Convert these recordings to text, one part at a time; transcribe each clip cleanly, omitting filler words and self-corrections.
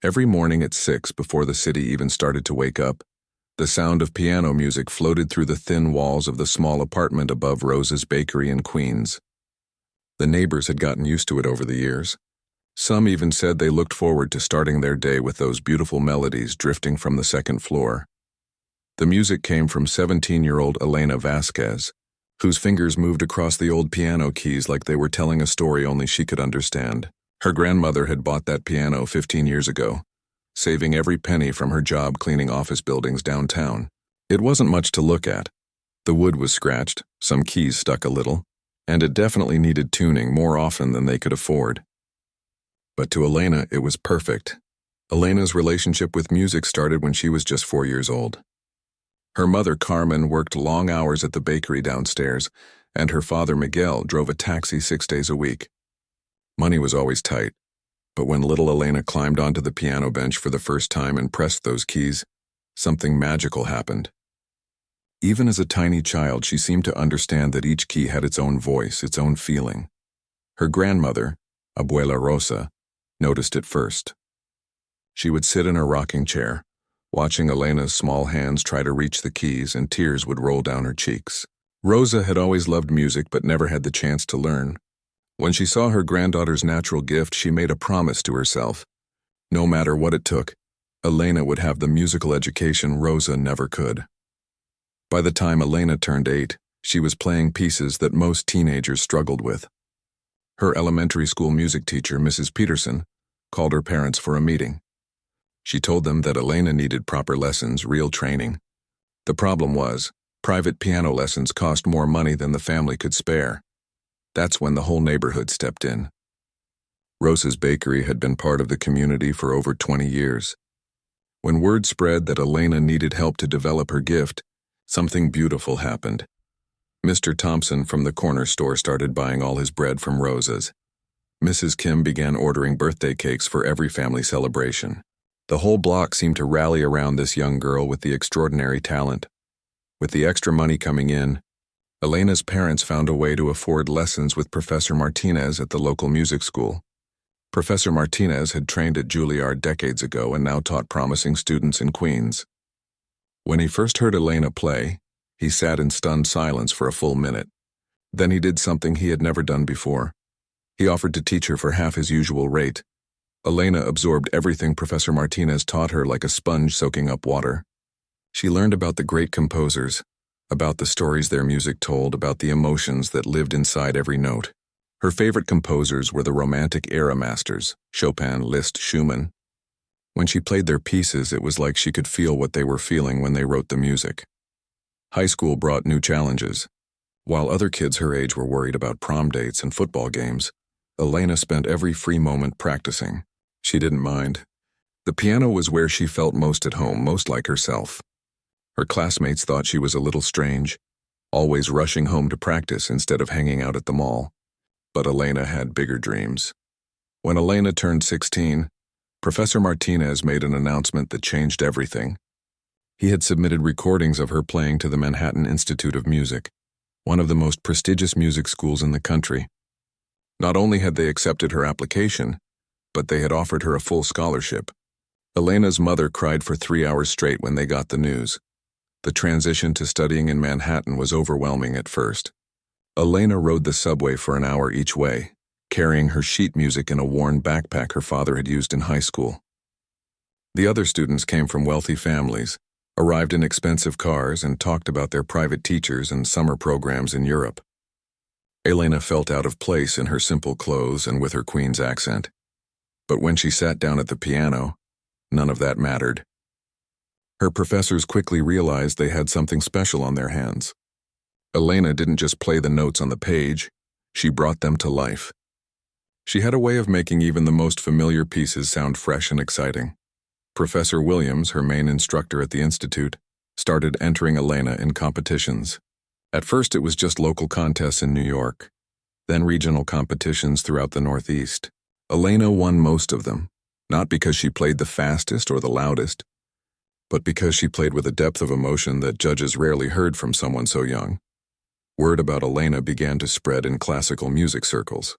Every morning at 6, before the city even started to wake up, the sound of piano music floated through the thin walls of the small apartment above Rosa's bakery in Queens. The neighbors had gotten used to it over the years. Some even said they looked forward to starting their day with those beautiful melodies drifting from the second floor. The music came from 17-year-old Elena Vasquez, whose fingers moved across the old piano keys like they were telling a story only she could understand. Her grandmother had bought that piano 15 years ago, saving every penny from her job cleaning office buildings downtown. It wasn't much to look at. The wood was scratched, some keys stuck a little, and it definitely needed tuning more often than they could afford. But to Elena, it was perfect. Elena's relationship with music started when she was just 4 years old. Her mother, Carmen, worked long hours at the bakery downstairs, and her father, Miguel, drove a taxi 6 days a week. Money was always tight, but when little Elena climbed onto the piano bench for the first time and pressed those keys, something magical happened. Even as a tiny child, she seemed to understand that each key had its own voice, its own feeling. Her grandmother, Abuela Rosa, noticed it first. She would sit in her rocking chair, watching Elena's small hands try to reach the keys, and tears would roll down her cheeks. Rosa had always loved music but never had the chance to learn. When she saw her granddaughter's natural gift, she made a promise to herself. No matter what it took, Elena would have the musical education Rosa never could. By the time Elena turned 8, she was playing pieces that most teenagers struggled with. Her elementary school music teacher, Mrs. Peterson, called her parents for a meeting. She told them that Elena needed proper lessons, real training. The problem was, private piano lessons cost more money than the family could spare. That's when the whole neighborhood stepped in. Rosa's bakery had been part of the community for over 20 years. When word spread that Elena needed help to develop her gift, something beautiful happened. Mr. Thompson from the corner store started buying all his bread from Rosa's. Mrs. Kim began ordering birthday cakes for every family celebration. The whole block seemed to rally around this young girl with the extraordinary talent. With the extra money coming in, Elena's parents found a way to afford lessons with Professor Martinez at the local music school. Professor Martinez had trained at Juilliard decades ago and now taught promising students in Queens. When he first heard Elena play, he sat in stunned silence for a full minute. Then he did something he had never done before. He offered to teach her for half his usual rate. Elena absorbed everything Professor Martinez taught her like a sponge soaking up water. She learned about the great composers, about the stories their music told, about the emotions that lived inside every note. Her favorite composers were the Romantic era masters, Chopin, Liszt, Schumann. When she played their pieces, it was like she could feel what they were feeling when they wrote the music. High school brought new challenges. While other kids her age were worried about prom dates and football games, Elena spent every free moment practicing. She didn't mind. The piano was where she felt most at home, most like herself. Her classmates thought she was a little strange, always rushing home to practice instead of hanging out at the mall. But Elena had bigger dreams. When Elena turned 16, Professor Martinez made an announcement that changed everything. He had submitted recordings of her playing to the Manhattan Institute of Music, one of the most prestigious music schools in the country. Not only had they accepted her application, but they had offered her a full scholarship. Elena's mother cried for 3 hours straight when they got the news. The transition to studying in Manhattan was overwhelming at first. Elena rode the subway for an hour each way, carrying her sheet music in a worn backpack her father had used in high school. The other students came from wealthy families, arrived in expensive cars, and talked about their private teachers and summer programs in Europe. Elena felt out of place in her simple clothes and with her Queen's accent. But when she sat down at the piano, none of that mattered. Her professors quickly realized they had something special on their hands. Elena didn't just play the notes on the page, she brought them to life. She had a way of making even the most familiar pieces sound fresh and exciting. Professor Williams, her main instructor at the institute, started entering Elena in competitions. At first it was just local contests in New York, then regional competitions throughout the Northeast. Elena won most of them, not because she played the fastest or the loudest, but because she played with a depth of emotion that judges rarely heard from someone so young. Word about Elena began to spread in classical music circles.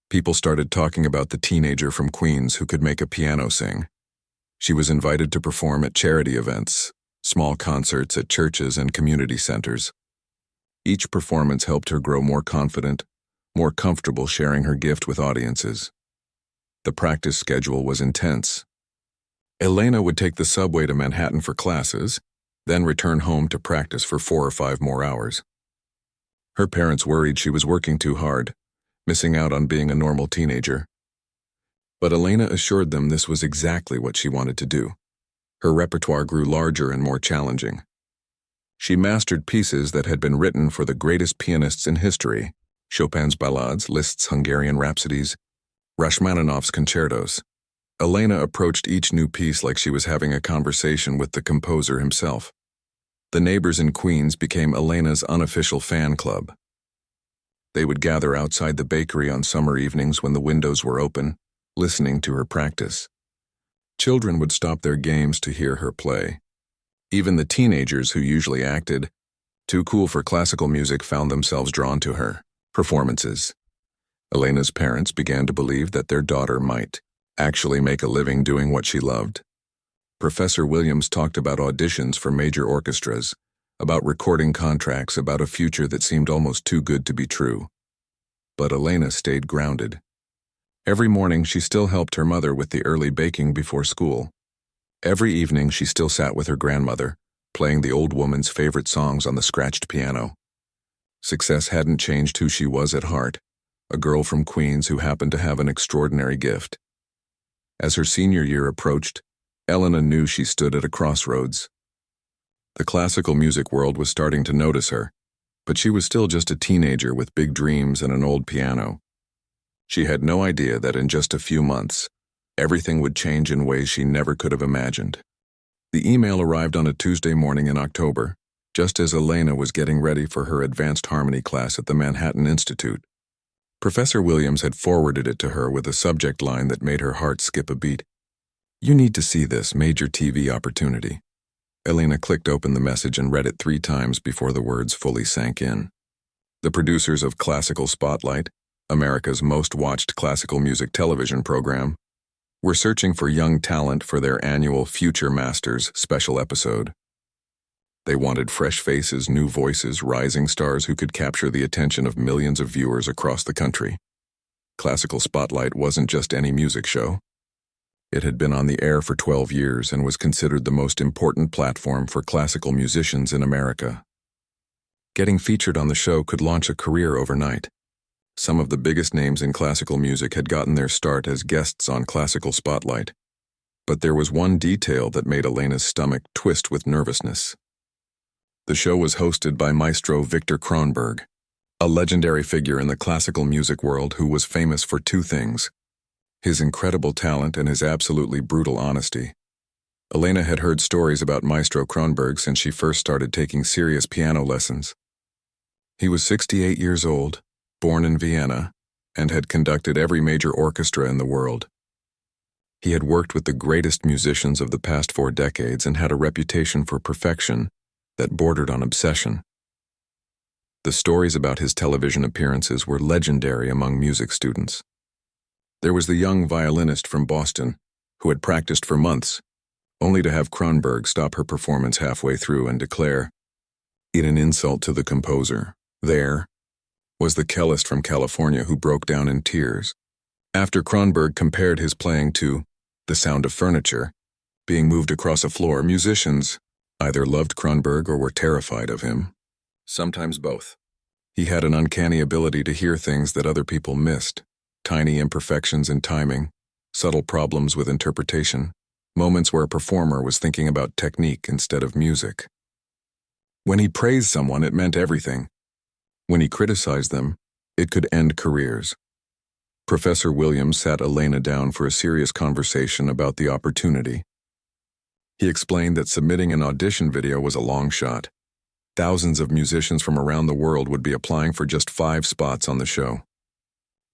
People started talking about the teenager from Queens who could make a piano sing. She was invited to perform at charity events, small concerts at churches and community centers. Each performance helped her grow more confident, more comfortable sharing her gift with audiences. The practice schedule was intense. Elena would take the subway to Manhattan for classes, then return home to practice for 4 or 5 more hours. Her parents worried she was working too hard, missing out on being a normal teenager. But Elena assured them this was exactly what she wanted to do. Her repertoire grew larger and more challenging. She mastered pieces that had been written for the greatest pianists in history: Chopin's ballades, Liszt's Hungarian rhapsodies, Rachmaninoff's concertos. Elena approached each new piece like she was having a conversation with the composer himself. The neighbors in Queens became Elena's unofficial fan club. They would gather outside the bakery on summer evenings when the windows were open, listening to her practice. Children would stop their games to hear her play. Even the teenagers who usually acted too cool for classical music found themselves drawn to her performances. Elena's parents began to believe that their daughter might actually make a living doing what she loved. Professor Williams talked about auditions for major orchestras, about recording contracts, about a future that seemed almost too good to be true. But Elena stayed grounded. Every morning she still helped her mother with the early baking before school. Every evening she still sat with her grandmother, playing the old woman's favorite songs on the scratched piano. Success hadn't changed who she was at heart, a girl from Queens who happened to have an extraordinary gift. As her senior year approached, Elena knew she stood at a crossroads. The classical music world was starting to notice her, but she was still just a teenager with big dreams and an old piano. She had no idea that in just a few months, everything would change in ways she never could have imagined. The email arrived on a Tuesday morning in October, just as Elena was getting ready for her advanced harmony class at the Manhattan Institute. Professor Williams had forwarded it to her with a subject line that made her heart skip a beat. "You need to see this major TV opportunity." Elena clicked open the message and read it 3 times before the words fully sank in. The producers of Classical Spotlight, America's most watched classical music television program, were searching for young talent for their annual Future Masters special episode. They wanted fresh faces, new voices, rising stars who could capture the attention of millions of viewers across the country. Classical Spotlight wasn't just any music show. It had been on the air for 12 years and was considered the most important platform for classical musicians in America. Getting featured on the show could launch a career overnight. Some of the biggest names in classical music had gotten their start as guests on Classical Spotlight. But there was one detail that made Elena's stomach twist with nervousness. The show was hosted by Maestro Victor Kronberg, a legendary figure in the classical music world who was famous for 2 things: his incredible talent and his absolutely brutal honesty. Elena had heard stories about Maestro Kronberg since she first started taking serious piano lessons. He was 68 years old, born in Vienna, and had conducted every major orchestra in the world. He had worked with the greatest musicians of the past 4 decades and had a reputation for perfection that bordered on obsession. The stories about his television appearances were legendary among music students. There was the young violinist from Boston, who had practiced for months, only to have Kronberg stop her performance halfway through and declare, in an insult to the composer, there was the cellist from California who broke down in tears. After Kronberg compared his playing to the sound of furniture being moved across a floor, musicians either loved Kronberg or were terrified of him. Sometimes both. He had an uncanny ability to hear things that other people missed: tiny imperfections in timing, subtle problems with interpretation, moments where a performer was thinking about technique instead of music. When he praised someone, it meant everything. When he criticized them, it could end careers. Professor Williams sat Elena down for a serious conversation about the opportunity. He explained that submitting an audition video was a long shot. Thousands of musicians from around the world would be applying for just 5 spots on the show.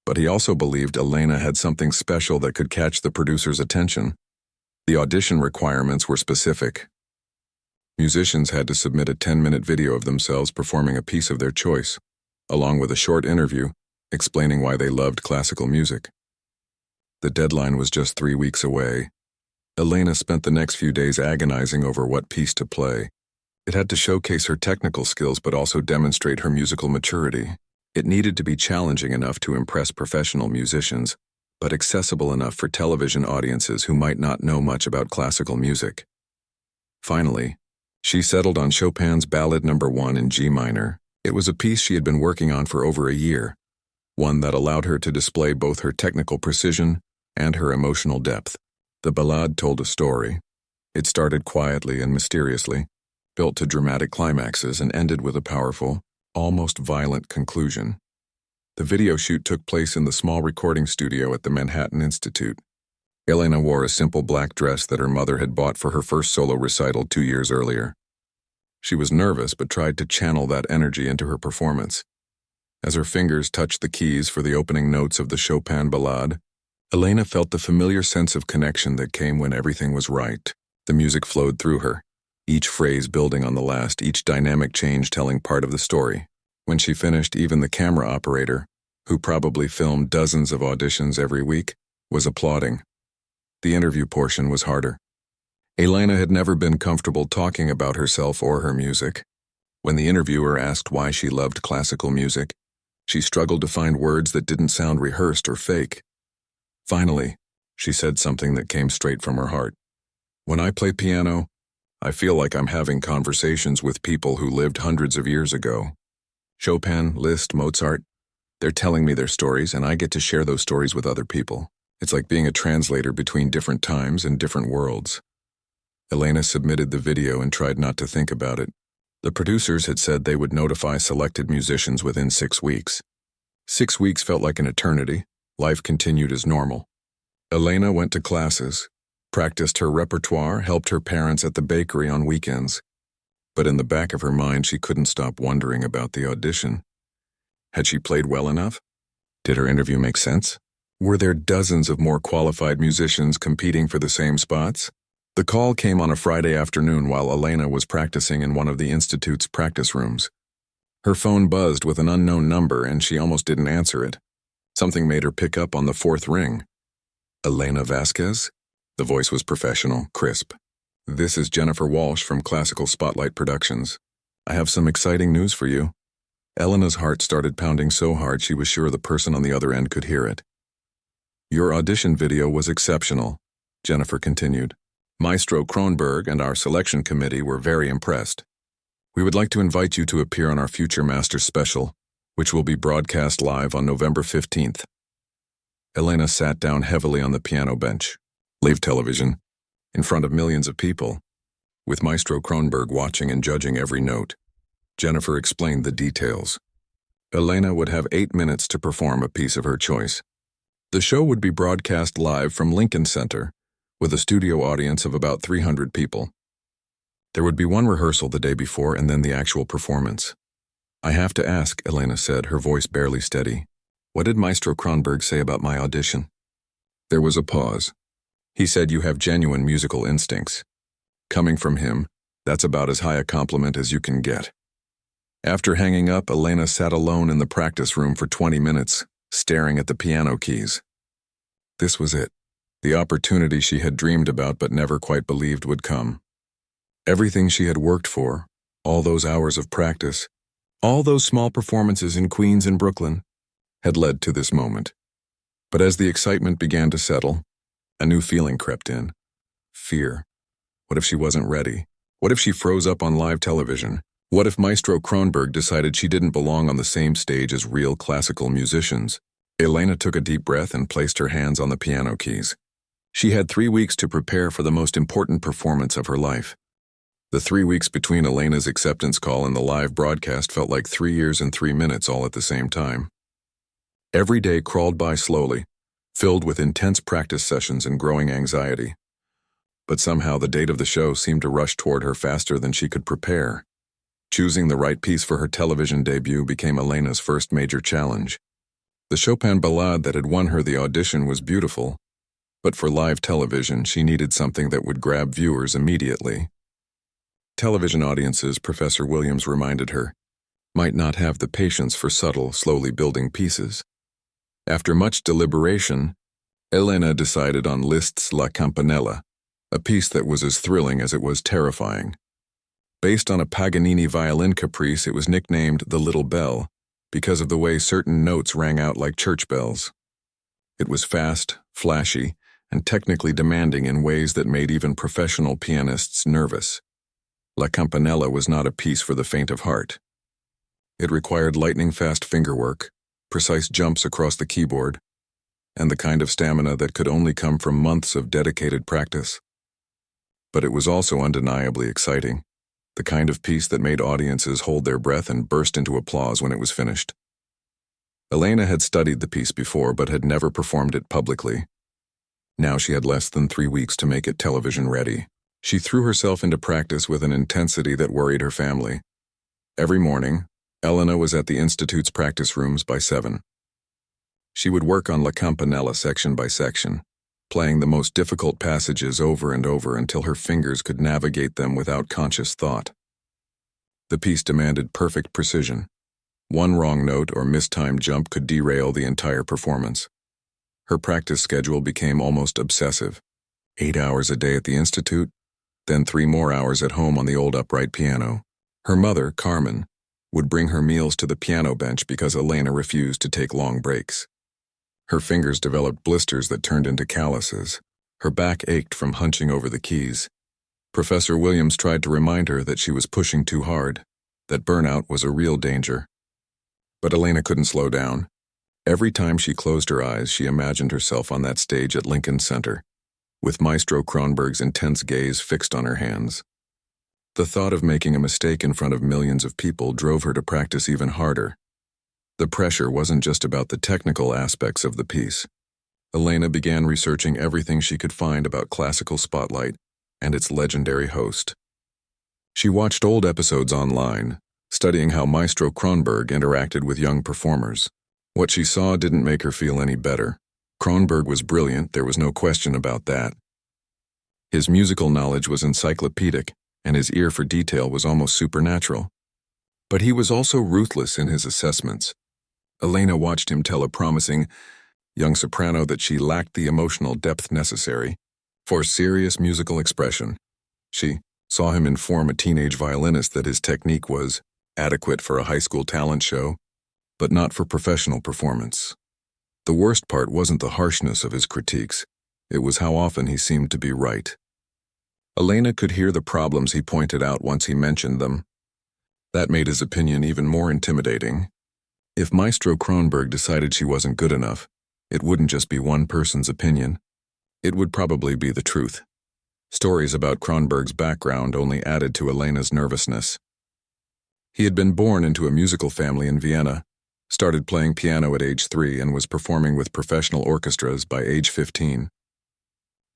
But he also believed Elena had something special that could catch the producer's attention. The audition requirements were specific. Musicians had to submit a 10-minute video of themselves performing a piece of their choice, along with a short interview explaining why they loved classical music. The deadline was just 3 weeks away. Elena spent the next few days agonizing over what piece to play. It had to showcase her technical skills but also demonstrate her musical maturity. It needed to be challenging enough to impress professional musicians, but accessible enough for television audiences who might not know much about classical music. Finally, she settled on Chopin's Ballad No. 1 in G minor. It was a piece she had been working on for over a year, one that allowed her to display both her technical precision and her emotional depth. The ballade told a story. It started quietly and mysteriously, built to dramatic climaxes, and ended with a powerful, almost violent conclusion. The video shoot took place in the small recording studio at the Manhattan Institute. Elena wore a simple black dress that her mother had bought for her first solo recital 2 years earlier. She was nervous but tried to channel that energy into her performance. As her fingers touched the keys for the opening notes of the Chopin ballade, Elena felt the familiar sense of connection that came when everything was right. The music flowed through her, each phrase building on the last, each dynamic change telling part of the story. When she finished, even the camera operator, who probably filmed dozens of auditions every week, was applauding. The interview portion was harder. Elena had never been comfortable talking about herself or her music. When the interviewer asked why she loved classical music, she struggled to find words that didn't sound rehearsed or fake. Finally, she said something that came straight from her heart. "When I play piano, I feel like I'm having conversations with people who lived hundreds of years ago. Chopin, Liszt, Mozart, they're telling me their stories, and I get to share those stories with other people. It's like being a translator between different times and different worlds." Elena submitted the video and tried not to think about it. The producers had said they would notify selected musicians within 6 weeks. 6 weeks felt like an eternity. Life continued as normal. Elena went to classes, practiced her repertoire, helped her parents at the bakery on weekends. But in the back of her mind, she couldn't stop wondering about the audition. Had she played well enough? Did her interview make sense? Were there dozens of more qualified musicians competing for the same spots? The call came on a Friday afternoon while Elena was practicing in one of the Institute's practice rooms. Her phone buzzed with an unknown number and she almost didn't answer it. Something made her pick up on the 4th ring. "Elena Vasquez?" The voice was professional, crisp. "This is Jennifer Walsh from Classical Spotlight Productions. I have some exciting news for you." Elena's heart started pounding so hard she was sure the person on the other end could hear it. "Your audition video was exceptional," Jennifer continued. "Maestro Kronberg and our selection committee were very impressed. We would like to invite you to appear on our future Masters special, which will be broadcast live on November 15th. Elena sat down heavily on the piano bench. Live television, in front of millions of people, with Maestro Kronberg watching and judging every note. Jennifer explained the details. Elena would have 8 minutes to perform a piece of her choice. The show would be broadcast live from Lincoln Center, with a studio audience of about 300 people. There would be one rehearsal the day before and then the actual performance. "I have to ask," Elena said, her voice barely steady. "What did Maestro Kronberg say about my audition?" There was a pause. "He said you have genuine musical instincts. Coming from him, that's about as high a compliment as you can get." After hanging up, Elena sat alone in the practice room for 20 minutes, staring at the piano keys. This was it, the opportunity she had dreamed about but never quite believed would come. Everything she had worked for, all those hours of practice, all those small performances in Queens and Brooklyn, had led to this moment. But as the excitement began to settle, a new feeling crept in. Fear. What if she wasn't ready? What if she froze up on live television? What if Maestro Kronberg decided she didn't belong on the same stage as real classical musicians? Elena took a deep breath and placed her hands on the piano keys. She had 3 weeks to prepare for the most important performance of her life. The 3 weeks between Elena's acceptance call and the live broadcast felt like 3 years and 3 minutes all at the same time. Every day crawled by slowly, filled with intense practice sessions and growing anxiety. But somehow the date of the show seemed to rush toward her faster than she could prepare. Choosing the right piece for her television debut became Elena's first major challenge. The Chopin ballade that had won her the audition was beautiful, but for live television she needed something that would grab viewers immediately. Television audiences, Professor Williams reminded her, might not have the patience for subtle, slowly building pieces. After much deliberation, Elena decided on Liszt's La Campanella, a piece that was as thrilling as it was terrifying. Based on a Paganini violin caprice, it was nicknamed the Little Bell because of the way certain notes rang out like church bells. It was fast, flashy, and technically demanding in ways that made even professional pianists nervous. La Campanella was not a piece for the faint of heart. It required lightning-fast fingerwork, precise jumps across the keyboard, and the kind of stamina that could only come from months of dedicated practice. But it was also undeniably exciting, the kind of piece that made audiences hold their breath and burst into applause when it was finished. Elena had studied the piece before but had never performed it publicly. Now she had less than 3 weeks to make it television ready. She threw herself into practice with an intensity that worried her family. Every morning, Elena was at the Institute's practice rooms by 7. She would work on La Campanella section by section, playing the most difficult passages over and over until her fingers could navigate them without conscious thought. The piece demanded perfect precision. One wrong note or mistimed jump could derail the entire performance. Her practice schedule became almost obsessive. 8 hours a day at the Institute, then 3 more hours at home on the old upright piano. Her mother, Carmen, would bring her meals to the piano bench because Elena refused to take long breaks. Her fingers developed blisters that turned into calluses. Her back ached from hunching over the keys. Professor Williams tried to remind her that she was pushing too hard, that burnout was a real danger. But Elena couldn't slow down. Every time she closed her eyes, she imagined herself on that stage at Lincoln Center, with Maestro Kronberg's intense gaze fixed on her hands. The thought of making a mistake in front of millions of people drove her to practice even harder. The pressure wasn't just about the technical aspects of the piece. Elena began researching everything she could find about classical Spotlight and its legendary host. She watched old episodes online, studying how Maestro Kronberg interacted with young performers. What she saw didn't make her feel any better. Kronberg was brilliant, there was no question about that. His musical knowledge was encyclopedic, and his ear for detail was almost supernatural. But he was also ruthless in his assessments. Elena watched him tell a promising young soprano that she lacked the emotional depth necessary for serious musical expression. She saw him inform a teenage violinist that his technique was adequate for a high school talent show, but not for professional performance. The worst part wasn't the harshness of his critiques, it was how often he seemed to be right. Elena could hear the problems he pointed out once he mentioned them. That made his opinion even more intimidating. If Maestro Kronberg decided she wasn't good enough, it wouldn't just be one person's opinion. It would probably be the truth. Stories about Kronberg's background only added to Elena's nervousness. He had been born into a musical family in Vienna, started playing piano at age 3 and was performing with professional orchestras by age 15.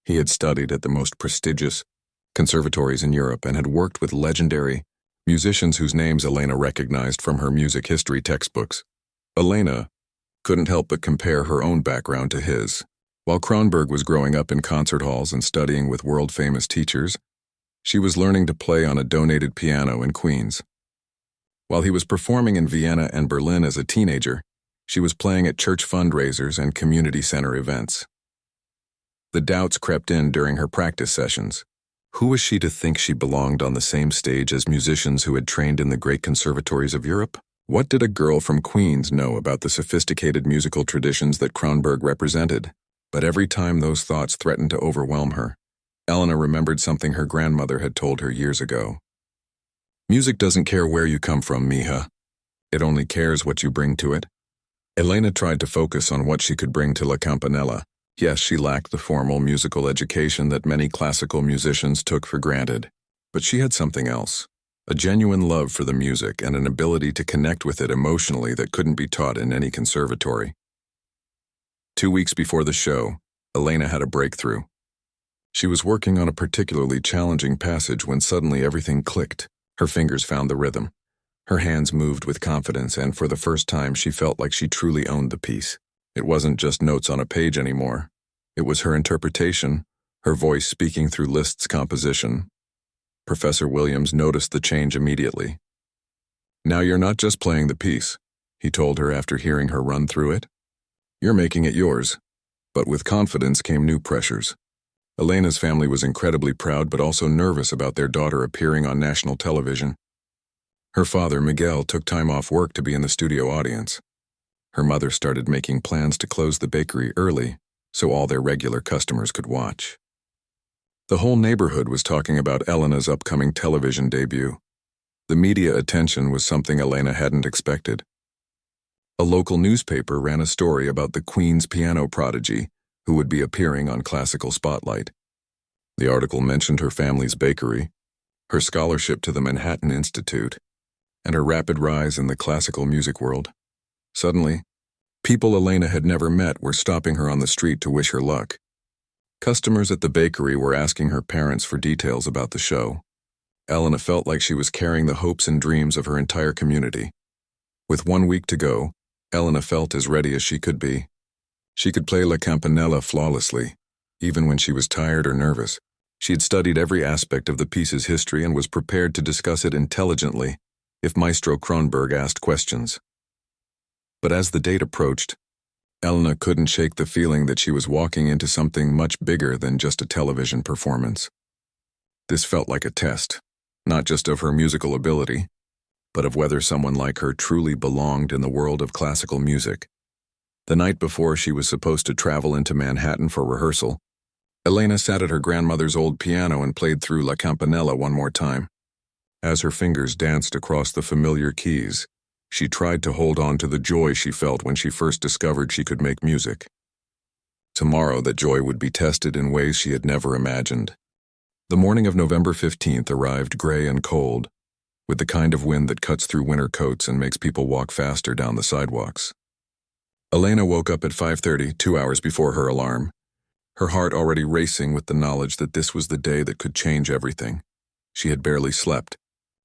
He had studied at the most prestigious conservatories in Europe and had worked with legendary musicians whose names Elena recognized from her music history textbooks. Elena couldn't help but compare her own background to his. While Kronberg was growing up in concert halls and studying with world-famous teachers, she was learning to play on a donated piano in Queens. While he was performing in Vienna and Berlin as a teenager, she was playing at church fundraisers and community center events. The doubts crept in during her practice sessions. Who was she to think she belonged on the same stage as musicians who had trained in the great conservatories of Europe? What did a girl from Queens know about the sophisticated musical traditions that Kronberg represented? But every time those thoughts threatened to overwhelm her, Elena remembered something her grandmother had told her years ago. Music doesn't care where you come from, mija. It only cares what you bring to it. Elena tried to focus on what she could bring to La Campanella. Yes, she lacked the formal musical education that many classical musicians took for granted, but she had something else, a genuine love for the music and an ability to connect with it emotionally that couldn't be taught in any conservatory. 2 weeks before the show, Elena had a breakthrough. She was working on a particularly challenging passage when suddenly everything clicked. Her fingers found the rhythm. Her hands moved with confidence, and for the first time she felt like she truly owned the piece. It wasn't just notes on a page anymore. It was her interpretation, her voice speaking through Liszt's composition. Professor Williams noticed the change immediately. "Now you're not just playing the piece," he told her after hearing her run through it. You're making it yours. But with confidence came new pressures. Elena's family was incredibly proud but also nervous about their daughter appearing on national television. Her father, Miguel, took time off work to be in the studio audience. Her mother started making plans to close the bakery early so all their regular customers could watch. The whole neighborhood was talking about Elena's upcoming television debut. The media attention was something Elena hadn't expected. A local newspaper ran a story about the Queen's piano prodigy who would be appearing on Classical Spotlight. The article mentioned her family's bakery, her scholarship to the Manhattan Institute, and her rapid rise in the classical music world. Suddenly, people Elena had never met were stopping her on the street to wish her luck. Customers at the bakery were asking her parents for details about the show. Elena felt like she was carrying the hopes and dreams of her entire community. With 1 week to go, Elena felt as ready as she could be. She could play La Campanella flawlessly, even when she was tired or nervous. She had studied every aspect of the piece's history and was prepared to discuss it intelligently if Maestro Kronberg asked questions. But as the date approached, Elena couldn't shake the feeling that she was walking into something much bigger than just a television performance. This felt like a test, not just of her musical ability, but of whether someone like her truly belonged in the world of classical music. The night before she was supposed to travel into Manhattan for rehearsal, Elena sat at her grandmother's old piano and played through La Campanella one more time. As her fingers danced across the familiar keys, she tried to hold on to the joy she felt when she first discovered she could make music. Tomorrow that joy would be tested in ways she had never imagined. The morning of November 15th arrived gray and cold, with the kind of wind that cuts through winter coats and makes people walk faster down the sidewalks. Elena woke up at 5:30, 2 hours before her alarm, her heart already racing with the knowledge that this was the day that could change everything. She had barely slept,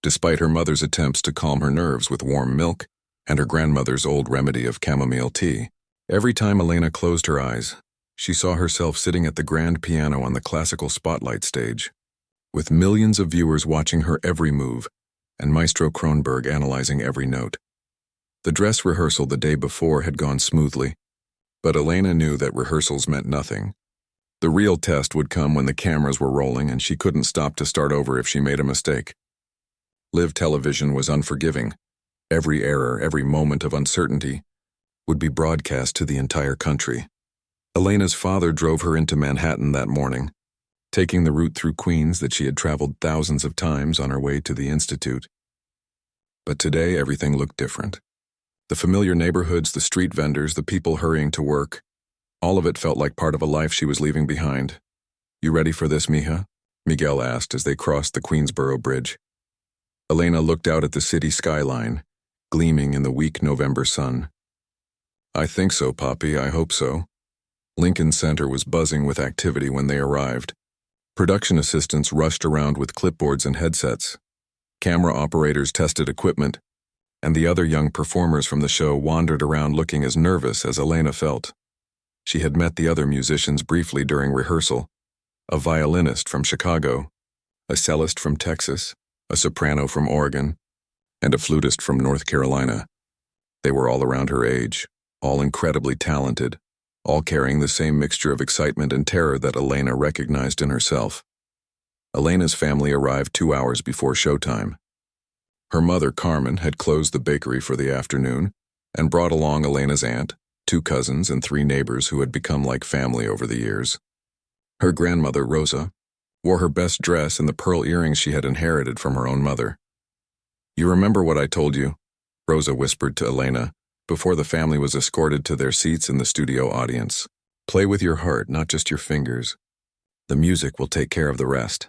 despite her mother's attempts to calm her nerves with warm milk and her grandmother's old remedy of chamomile tea. Every time Elena closed her eyes, she saw herself sitting at the grand piano on the Classical Spotlight stage, with millions of viewers watching her every move and Maestro Kronberg analyzing every note. The dress rehearsal the day before had gone smoothly, but Elena knew that rehearsals meant nothing. The real test would come when the cameras were rolling and she couldn't stop to start over if she made a mistake. Live television was unforgiving. Every error, every moment of uncertainty would be broadcast to the entire country. Elena's father drove her into Manhattan that morning, taking the route through Queens that she had traveled thousands of times on her way to the Institute. But today everything looked different. The familiar neighborhoods, the street vendors, the people hurrying to work, all of it felt like part of a life she was leaving behind. "You ready for this, mija?" Miguel asked as they crossed the Queensboro Bridge. Elena looked out at the city skyline, gleaming in the weak November sun. "I think so, Poppy, I hope so." Lincoln Center was buzzing with activity when they arrived. Production assistants rushed around with clipboards and headsets. Camera operators tested equipment, and the other young performers from the show wandered around looking as nervous as Elena felt. She had met the other musicians briefly during rehearsal: a violinist from Chicago, a cellist from Texas, a soprano from Oregon, and a flutist from North Carolina. They were all around her age, all incredibly talented, all carrying the same mixture of excitement and terror that Elena recognized in herself. Elena's family arrived 2 hours before showtime. Her mother, Carmen, had closed the bakery for the afternoon and brought along Elena's aunt, 2 cousins, and 3 neighbors who had become like family over the years. Her grandmother, Rosa, wore her best dress and the pearl earrings she had inherited from her own mother. "You remember what I told you?" Rosa whispered to Elena before the family was escorted to their seats in the studio audience. "Play with your heart, not just your fingers. The music will take care of the rest."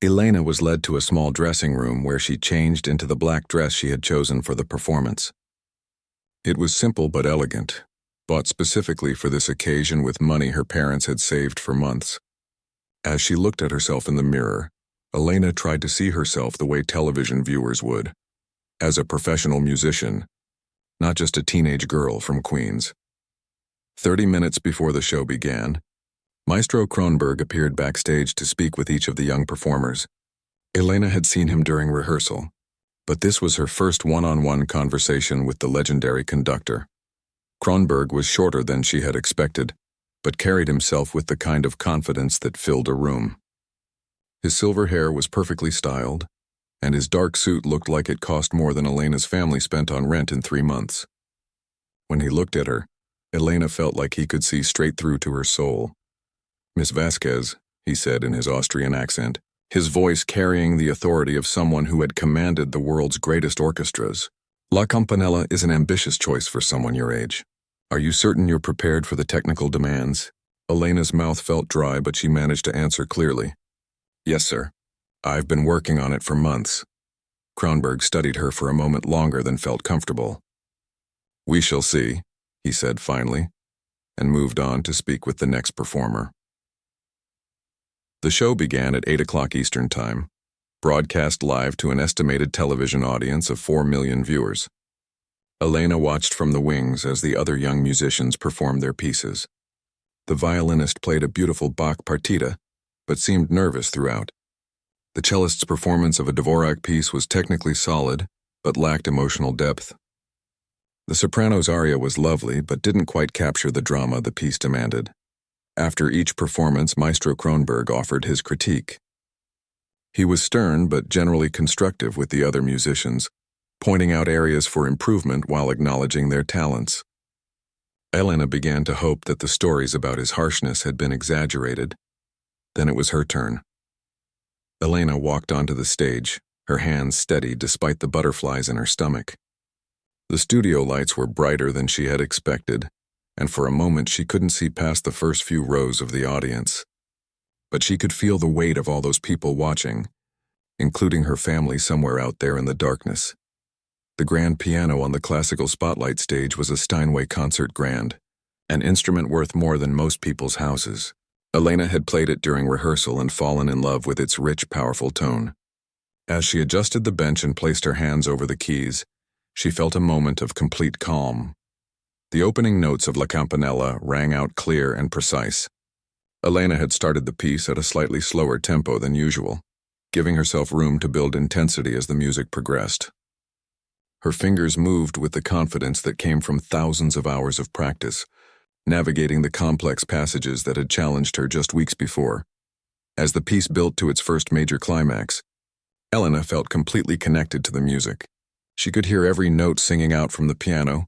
Elena was led to a small dressing room where she changed into the black dress she had chosen for the performance. It was simple but elegant, bought specifically for this occasion with money her parents had saved for months. As she looked at herself in the mirror, Elena tried to see herself the way television viewers would, as a professional musician, not just a teenage girl from Queens. 30 minutes before the show began, Maestro Kronberg appeared backstage to speak with each of the young performers. Elena had seen him during rehearsal, but this was her first one-on-one conversation with the legendary conductor. Kronberg was shorter than she had expected, but carried himself with the kind of confidence that filled a room. His silver hair was perfectly styled, and his dark suit looked like it cost more than Elena's family spent on rent in 3 months. When he looked at her, Elena felt like he could see straight through to her soul. "Miss Vasquez," he said in his Austrian accent, his voice carrying the authority of someone who had commanded the world's greatest orchestras. "La Campanella is an ambitious choice for someone your age. Are you certain you're prepared for the technical demands?" Elena's mouth felt dry, but she managed to answer clearly. "Yes, sir. I've been working on it for months." Kronberg studied her for a moment longer than felt comfortable. "We shall see," he said finally, and moved on to speak with the next performer. The show began at 8 o'clock Eastern Time, broadcast live to an estimated television audience of 4 million viewers. Elena watched from the wings as the other young musicians performed their pieces. The violinist played a beautiful Bach partita, but seemed nervous throughout. The cellist's performance of a Dvorak piece was technically solid, but lacked emotional depth. The soprano's aria was lovely, but didn't quite capture the drama the piece demanded. After each performance, Maestro Kronberg offered his critique. He was stern but generally constructive with the other musicians, pointing out areas for improvement while acknowledging their talents. Elena began to hope that the stories about his harshness had been exaggerated. Then it was her turn. Elena walked onto the stage, her hands steady despite the butterflies in her stomach. The studio lights were brighter than she had expected, and for a moment she couldn't see past the first few rows of the audience. But she could feel the weight of all those people watching, including her family somewhere out there in the darkness. The grand piano on the classical spotlight stage was a Steinway concert grand, an instrument worth more than most people's houses. Elena had played it during rehearsal and fallen in love with its rich, powerful tone. As she adjusted the bench and placed her hands over the keys, she felt a moment of complete calm. The opening notes of La Campanella rang out clear and precise. Elena had started the piece at a slightly slower tempo than usual, giving herself room to build intensity as the music progressed. Her fingers moved with the confidence that came from thousands of hours of practice, navigating the complex passages that had challenged her just weeks before. As the piece built to its first major climax, Elena felt completely connected to the music. She could hear every note singing out from the piano,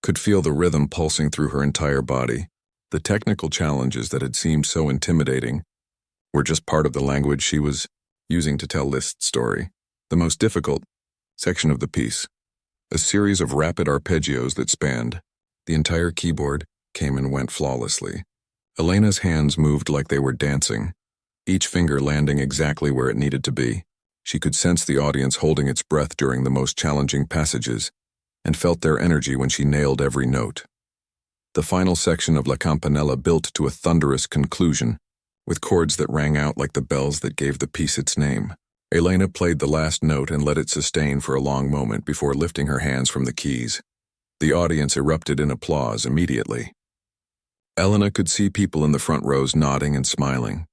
could feel the rhythm pulsing through her entire body. The technical challenges that had seemed so intimidating were just part of the language she was using to tell Liszt's story. The most difficult section of the piece, a series of rapid arpeggios that spanned the entire keyboard, came and went flawlessly. Elena's hands moved like they were dancing, each finger landing exactly where it needed to be. She could sense the audience holding its breath during the most challenging passages, and felt their energy when she nailed every note. The final section of La Campanella built to a thunderous conclusion, with chords that rang out like the bells that gave the piece its name. Elena played the last note and let it sustain for a long moment before lifting her hands from the keys. The audience erupted in applause immediately. Elena could see people in the front rows nodding and smiling,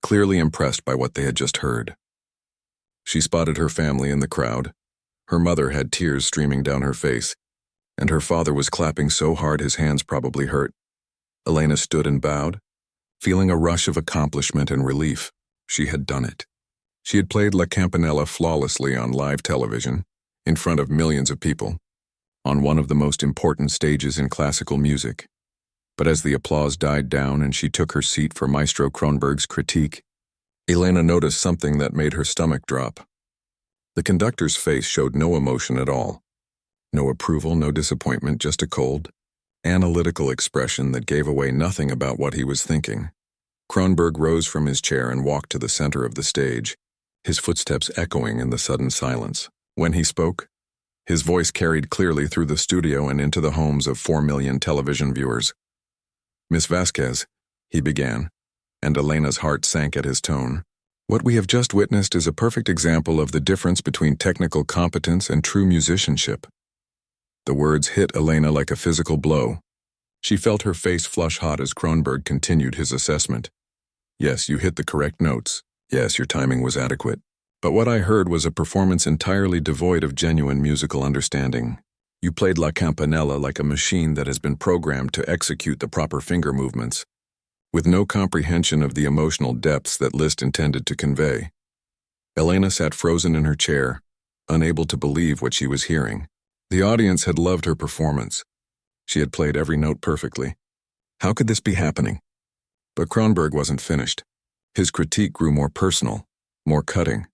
clearly impressed by what they had just heard. She spotted her family in the crowd. Her mother had tears streaming down her face, and her father was clapping so hard his hands probably hurt. Elena stood and bowed, feeling a rush of accomplishment and relief. She had done it. She had played La Campanella flawlessly on live television, in front of millions of people, on one of the most important stages in classical music. But as the applause died down and she took her seat for Maestro Kronberg's critique, Elena noticed something that made her stomach drop. The conductor's face showed no emotion at all. No approval, no disappointment, just a cold, analytical expression that gave away nothing about what he was thinking. Kronberg rose from his chair and walked to the center of the stage, his footsteps echoing in the sudden silence. When he spoke, his voice carried clearly through the studio and into the homes of 4 million television viewers. "Miss Vasquez," he began, and Elena's heart sank at his tone. "What we have just witnessed is a perfect example of the difference between technical competence and true musicianship." The words hit Elena like a physical blow. She felt her face flush hot as Kronberg continued his assessment. "Yes, you hit the correct notes. Yes, your timing was adequate. But what I heard was a performance entirely devoid of genuine musical understanding. You played La Campanella like a machine that has been programmed to execute the proper finger movements, with no comprehension of the emotional depths that Liszt intended to convey. Elena sat frozen in her chair, unable to believe what she was hearing. The audience had loved her performance. She had played every note perfectly. How could this be happening? But Kronberg wasn't finished. His critique grew more personal, more cutting.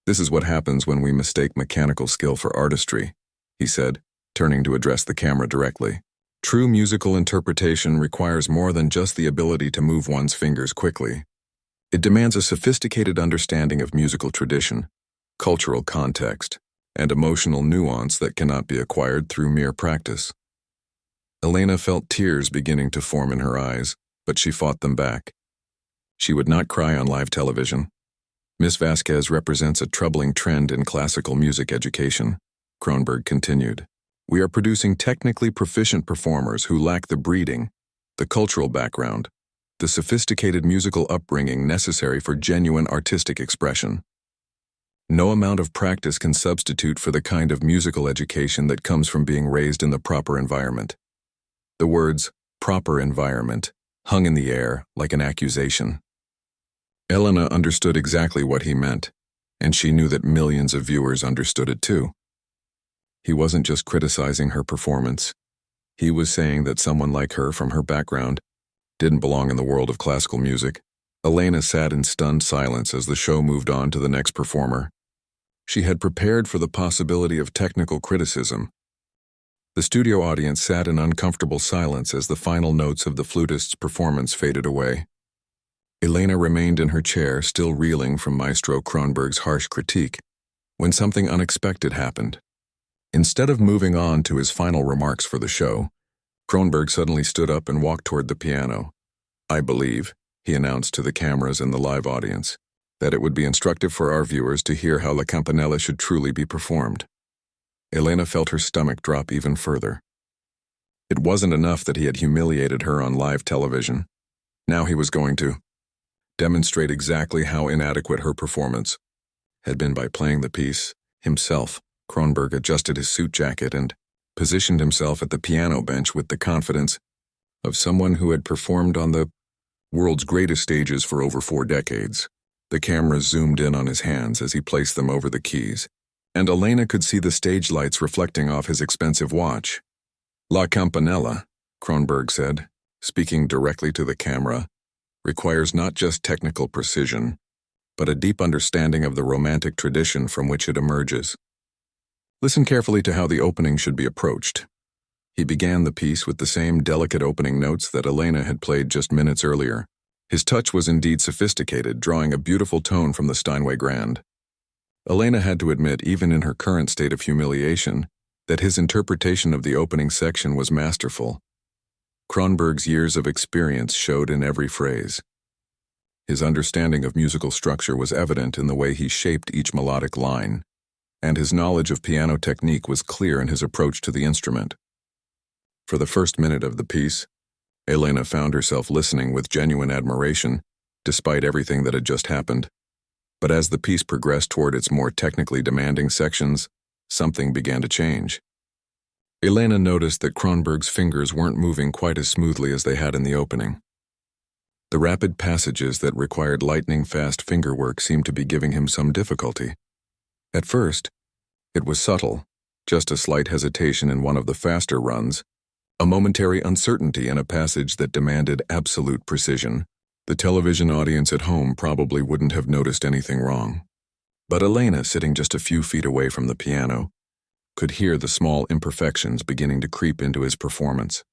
"This is what happens when we mistake mechanical skill for artistry," he said, turning to address the camera directly. "True musical interpretation requires more than just the ability to move one's fingers quickly. It demands a sophisticated understanding of musical tradition, cultural context, and emotional nuance that cannot be acquired through mere practice." Elena felt tears beginning to form in her eyes, but she fought them back. She would not cry on live television. "Miss Vasquez represents a troubling trend in classical music education," Kronberg continued. "We are producing technically proficient performers who lack the breeding, the cultural background, the sophisticated musical upbringing necessary for genuine artistic expression. No amount of practice can substitute for the kind of musical education that comes from being raised in the proper environment." The words, "proper environment," hung in the air like an accusation. Elena understood exactly what he meant, and she knew that millions of viewers understood it too. He wasn't just criticizing her performance. He was saying that someone like her, from her background, didn't belong in the world of classical music. Elena sat in stunned silence as the show moved on to the next performer. She had prepared for the possibility of technical criticism. The studio audience sat in uncomfortable silence as the final notes of the flutist's performance faded away. Elena remained in her chair, still reeling from Maestro Kronberg's harsh critique, when something unexpected happened. Instead of moving on to his final remarks for the show, Kronberg suddenly stood up and walked toward the piano. "I believe," he announced to the cameras and the live audience, "that it would be instructive for our viewers to hear how La Campanella should truly be performed." Elena felt her stomach drop even further. It wasn't enough that he had humiliated her on live television. Now he was going to demonstrate exactly how inadequate her performance had been by playing the piece himself. Kronberg adjusted his suit jacket and positioned himself at the piano bench with the confidence of someone who had performed on the world's greatest stages for over 4 decades. The cameras zoomed in on his hands as he placed them over the keys, and Elena could see the stage lights reflecting off his expensive watch. "La Campanella," Kronberg said, speaking directly to the camera, "requires not just technical precision, but a deep understanding of the romantic tradition from which it emerges. Listen carefully to how the opening should be approached." He began the piece with the same delicate opening notes that Elena had played just minutes earlier. His touch was indeed sophisticated, drawing a beautiful tone from the Steinway Grand. Elena had to admit, even in her current state of humiliation, that his interpretation of the opening section was masterful. Kronberg's years of experience showed in every phrase. His understanding of musical structure was evident in the way he shaped each melodic line, and his knowledge of piano technique was clear in his approach to the instrument. For the first minute of the piece, Elena found herself listening with genuine admiration, despite everything that had just happened. But as the piece progressed toward its more technically demanding sections, something began to change. Elena noticed that Kronberg's fingers weren't moving quite as smoothly as they had in the opening. The rapid passages that required lightning-fast fingerwork seemed to be giving him some difficulty. At first, it was subtle, just a slight hesitation in one of the faster runs, a momentary uncertainty in a passage that demanded absolute precision. The television audience at home probably wouldn't have noticed anything wrong. But Elena, sitting just a few feet away from the piano, could hear the small imperfections beginning to creep into his performance.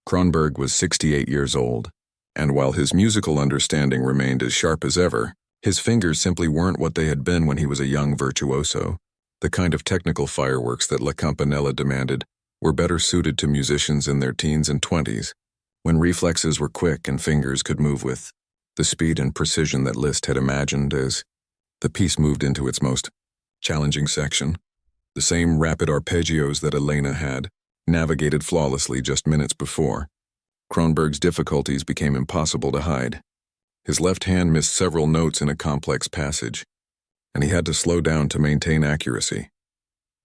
Kronberg was 68 years old, and while his musical understanding remained as sharp as ever, his fingers simply weren't what they had been when he was a young virtuoso. The kind of technical fireworks that La Campanella demanded were better suited to musicians in their teens and 20s, when reflexes were quick and fingers could move with the speed and precision that Liszt had imagined as the piece moved into its most challenging section. The same rapid arpeggios that Elena had navigated flawlessly just minutes before. Kronberg's difficulties became impossible to hide. His left hand missed several notes in a complex passage, and he had to slow down to maintain accuracy.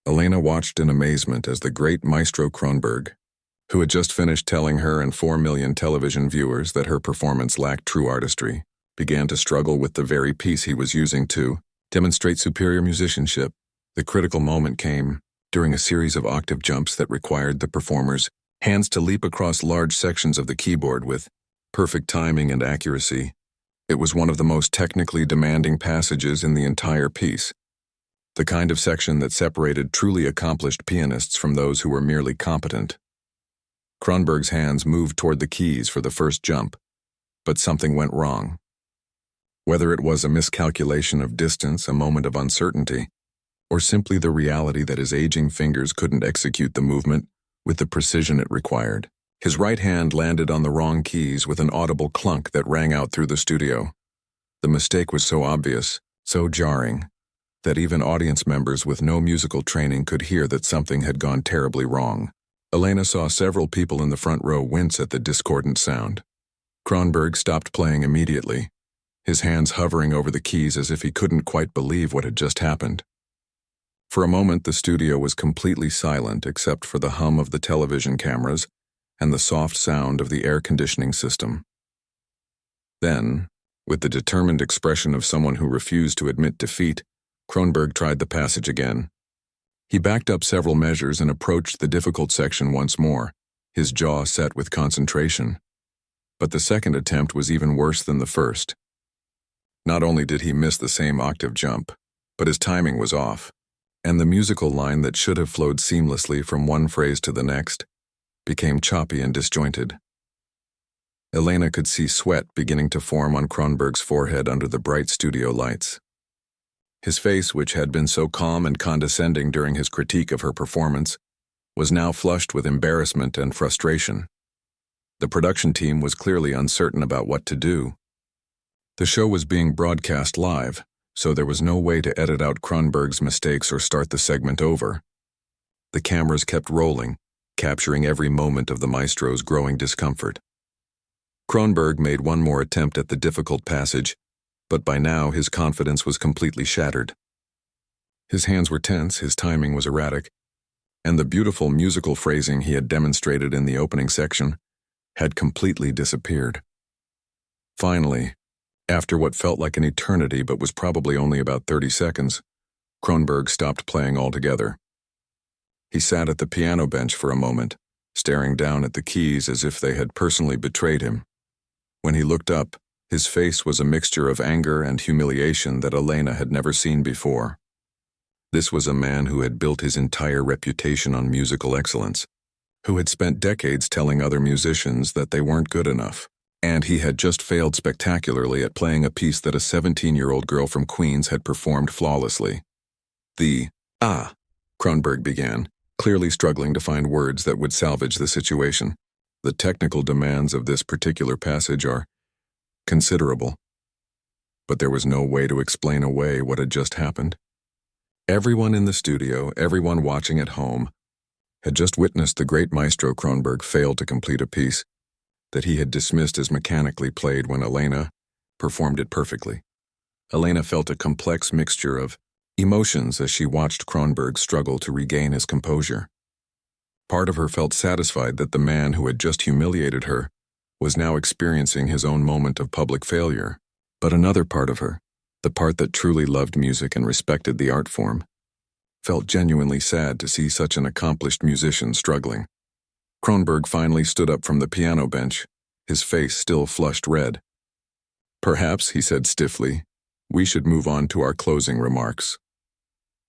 Elena watched in amazement as the great Maestro Kronberg, who had just finished telling her and 4 million television viewers that her performance lacked true artistry, began to struggle with the very piece he was using to demonstrate superior musicianship. The critical moment came during a series of octave jumps that required the performer's hands to leap across large sections of the keyboard with perfect timing and accuracy. It was one of the most technically demanding passages in the entire piece, the kind of section that separated truly accomplished pianists from those who were merely competent. Kronberg's hands moved toward the keys for the first jump, but something went wrong. Whether it was a miscalculation of distance, a moment of uncertainty, or simply the reality that his aging fingers couldn't execute the movement with the precision it required, his right hand landed on the wrong keys with an audible clunk that rang out through the studio. The mistake was so obvious, so jarring, that even audience members with no musical training could hear that something had gone terribly wrong. Elena saw several people in the front row wince at the discordant sound. Kronberg stopped playing immediately, his hands hovering over the keys as if he couldn't quite believe what had just happened. For a moment, the studio was completely silent except for the hum of the television cameras and the soft sound of the air conditioning system. Then, with the determined expression of someone who refused to admit defeat, Kronberg tried the passage again. He backed up several measures and approached the difficult section once more, his jaw set with concentration. But the second attempt was even worse than the first. Not only did he miss the same octave jump, but his timing was off, and the musical line that should have flowed seamlessly from one phrase to the next became choppy and disjointed. Elena could see sweat beginning to form on Kronberg's forehead under the bright studio lights. His face, which had been so calm and condescending during his critique of her performance, was now flushed with embarrassment and frustration. The production team was clearly uncertain about what to do. The show was being broadcast live, so there was no way to edit out Kronberg's mistakes or start the segment over. The cameras kept rolling, capturing every moment of the maestro's growing discomfort. Kronberg made one more attempt at the difficult passage, but by now his confidence was completely shattered. His hands were tense, his timing was erratic, and the beautiful musical phrasing he had demonstrated in the opening section had completely disappeared. Finally, after what felt like an eternity but was probably only about 30 seconds, Kronberg stopped playing altogether. He sat at the piano bench for a moment, staring down at the keys as if they had personally betrayed him. When he looked up, his face was a mixture of anger and humiliation that Elena had never seen before. This was a man who had built his entire reputation on musical excellence, who had spent decades telling other musicians that they weren't good enough, and he had just failed spectacularly at playing a piece that a 17-year-old girl from Queens had performed flawlessly. Kronberg began, clearly struggling to find words that would salvage the situation. The technical demands of this particular passage are considerable. But there was no way to explain away what had just happened. Everyone in the studio, everyone watching at home, had just witnessed the great Maestro Kronberg fail to complete a piece that he had dismissed as mechanically played when Elena performed it perfectly. Elena felt a complex mixture of emotions as she watched Kronberg struggle to regain his composure. Part of her felt satisfied that the man who had just humiliated her was now experiencing his own moment of public failure. But another part of her, the part that truly loved music and respected the art form, felt genuinely sad to see such an accomplished musician struggling. Kronberg finally stood up from the piano bench, his face still flushed red. "Perhaps," he said stiffly, "we should move on to our closing remarks."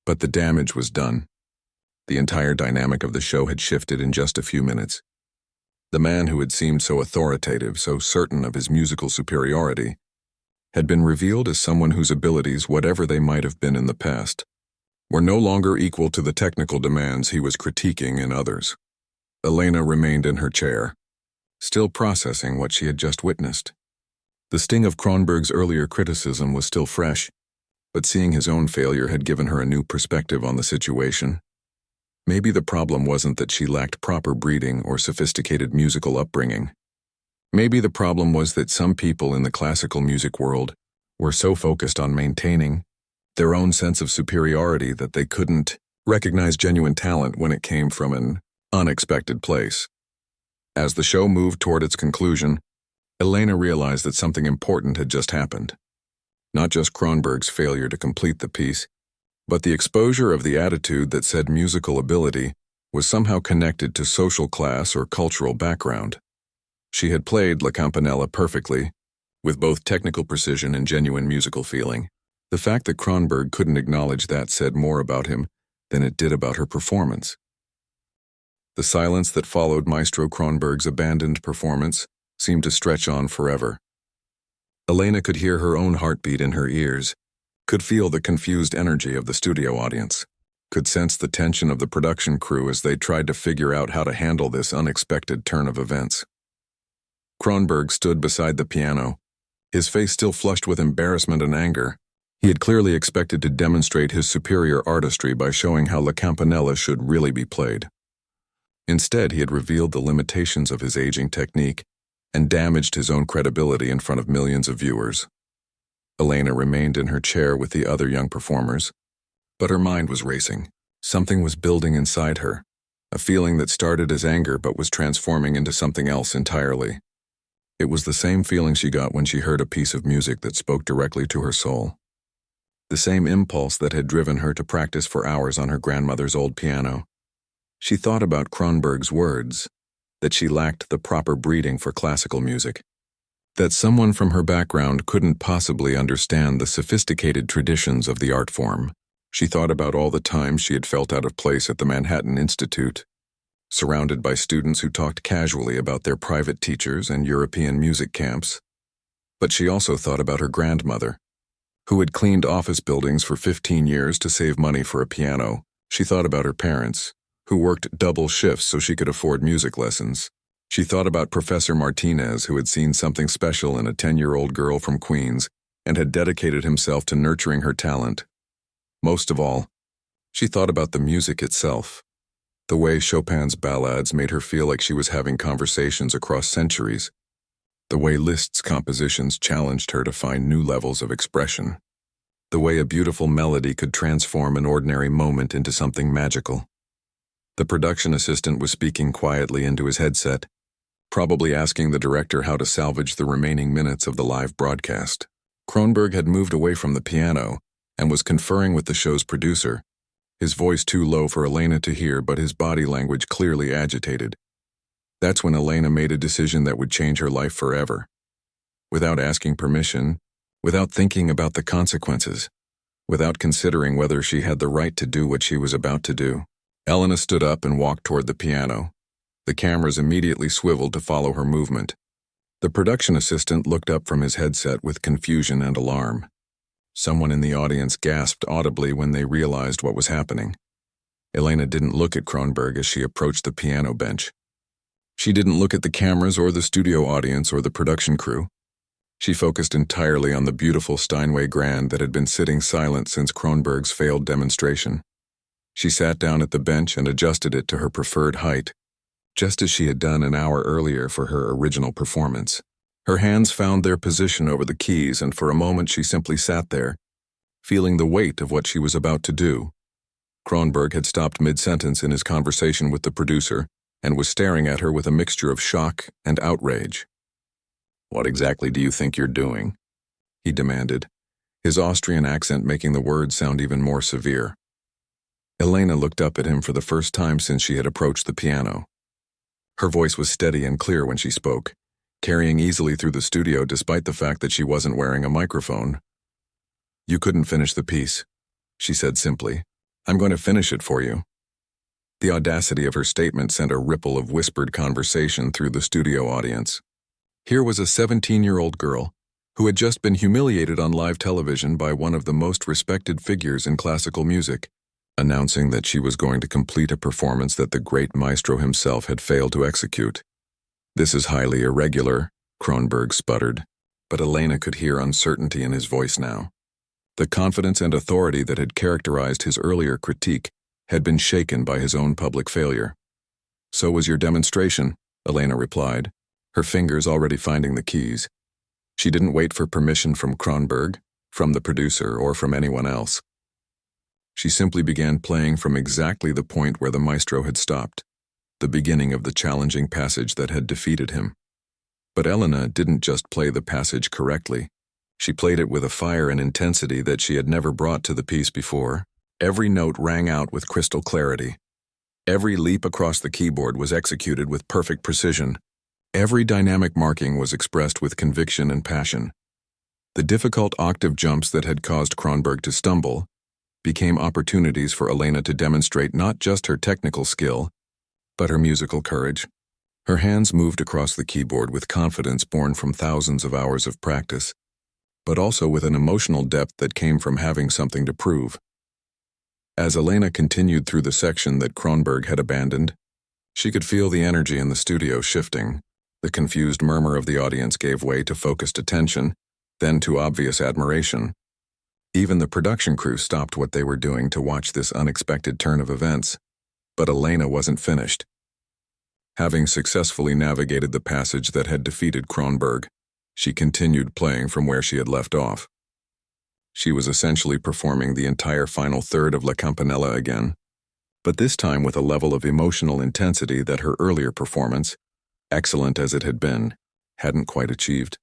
But the damage was done. The entire dynamic of the show had shifted in just a few minutes. The man who had seemed so authoritative, so certain of his musical superiority, had been revealed as someone whose abilities, whatever they might have been in the past, were no longer equal to the technical demands he was critiquing in others. Elena remained in her chair, still processing what she had just witnessed. The sting of Kronberg's earlier criticism was still fresh, but seeing his own failure had given her a new perspective on the situation. Maybe the problem wasn't that she lacked proper breeding or sophisticated musical upbringing. Maybe the problem was that some people in the classical music world were so focused on maintaining their own sense of superiority that they couldn't recognize genuine talent when it came from an unexpected place. As the show moved toward its conclusion, Elena realized that something important had just happened. Not just Kronberg's failure to complete the piece, but the exposure of the attitude that said musical ability was somehow connected to social class or cultural background. She had played La Campanella perfectly, with both technical precision and genuine musical feeling. The fact that Kronberg couldn't acknowledge that said more about him than it did about her performance. The silence that followed Maestro Kronberg's abandoned performance seemed to stretch on forever. Elena could hear her own heartbeat in her ears, could feel the confused energy of the studio audience, could sense the tension of the production crew as they tried to figure out how to handle this unexpected turn of events. Kronberg stood beside the piano, his face still flushed with embarrassment and anger. He had clearly expected to demonstrate his superior artistry by showing how La Campanella should really be played. Instead, he had revealed the limitations of his aging technique and damaged his own credibility in front of millions of viewers. Elena remained in her chair with the other young performers, but her mind was racing. Something was building inside her, a feeling that started as anger but was transforming into something else entirely. It was the same feeling she got when she heard a piece of music that spoke directly to her soul. The same impulse that had driven her to practice for hours on her grandmother's old piano. She thought about Kronberg's words, that she lacked the proper breeding for classical music, that someone from her background couldn't possibly understand the sophisticated traditions of the art form. She thought about all the times she had felt out of place at the Manhattan Institute, surrounded by students who talked casually about their private teachers and European music camps. But she also thought about her grandmother, who had cleaned office buildings for 15 years to save money for a piano. She thought about her parents, who worked double shifts so she could afford music lessons. She thought about Professor Martinez, who had seen something special in a 10-year-old girl from Queens and had dedicated himself to nurturing her talent. Most of all, she thought about the music itself, the way Chopin's ballades made her feel like she was having conversations across centuries, the way Liszt's compositions challenged her to find new levels of expression, the way a beautiful melody could transform an ordinary moment into something magical. The production assistant was speaking quietly into his headset, probably asking the director how to salvage the remaining minutes of the live broadcast. Kronberg had moved away from the piano and was conferring with the show's producer, his voice too low for Elena to hear but his body language clearly agitated. That's when Elena made a decision that would change her life forever. Without asking permission, without thinking about the consequences, without considering whether she had the right to do what she was about to do, Elena stood up and walked toward the piano. The cameras immediately swiveled to follow her movement. The production assistant looked up from his headset with confusion and alarm. Someone in the audience gasped audibly when they realized what was happening. Elena didn't look at Kronberg as she approached the piano bench. She didn't look at the cameras or the studio audience or the production crew. She focused entirely on the beautiful Steinway Grand that had been sitting silent since Kronberg's failed demonstration. She sat down at the bench and adjusted it to her preferred height, just as she had done an hour earlier for her original performance. Her hands found their position over the keys, and for a moment she simply sat there, feeling the weight of what she was about to do. Kronberg had stopped mid-sentence in his conversation with the producer and was staring at her with a mixture of shock and outrage. "What exactly do you think you're doing?" he demanded, his Austrian accent making the words sound even more severe. Elena looked up at him for the first time since she had approached the piano. Her voice was steady and clear when she spoke, carrying easily through the studio despite the fact that she wasn't wearing a microphone. "You couldn't finish the piece," she said simply. "I'm going to finish it for you." The audacity of her statement sent a ripple of whispered conversation through the studio audience. Here was a 17-year-old girl who had just been humiliated on live television by one of the most respected figures in classical music, announcing that she was going to complete a performance that the great maestro himself had failed to execute. "This is highly irregular," Kronberg sputtered, but Elena could hear uncertainty in his voice now. The confidence and authority that had characterized his earlier critique had been shaken by his own public failure. "So was your demonstration," Elena replied, her fingers already finding the keys. She didn't wait for permission from Kronberg, from the producer, or from anyone else. She simply began playing from exactly the point where the maestro had stopped, the beginning of the challenging passage that had defeated him. But Elena didn't just play the passage correctly. She played it with a fire and intensity that she had never brought to the piece before. Every note rang out with crystal clarity. Every leap across the keyboard was executed with perfect precision. Every dynamic marking was expressed with conviction and passion. The difficult octave jumps that had caused Kronberg to stumble became opportunities for Elena to demonstrate not just her technical skill, but her musical courage. Her hands moved across the keyboard with confidence born from thousands of hours of practice, but also with an emotional depth that came from having something to prove. As Elena continued through the section that Kronberg had abandoned, she could feel the energy in the studio shifting. The confused murmur of the audience gave way to focused attention, then to obvious admiration. Even the production crew stopped what they were doing to watch this unexpected turn of events. But Elena wasn't finished. Having successfully navigated the passage that had defeated Kronberg, she continued playing from where she had left off. She was essentially performing the entire final third of La Campanella again, but this time with a level of emotional intensity that her earlier performance, excellent as it had been, hadn't quite achieved.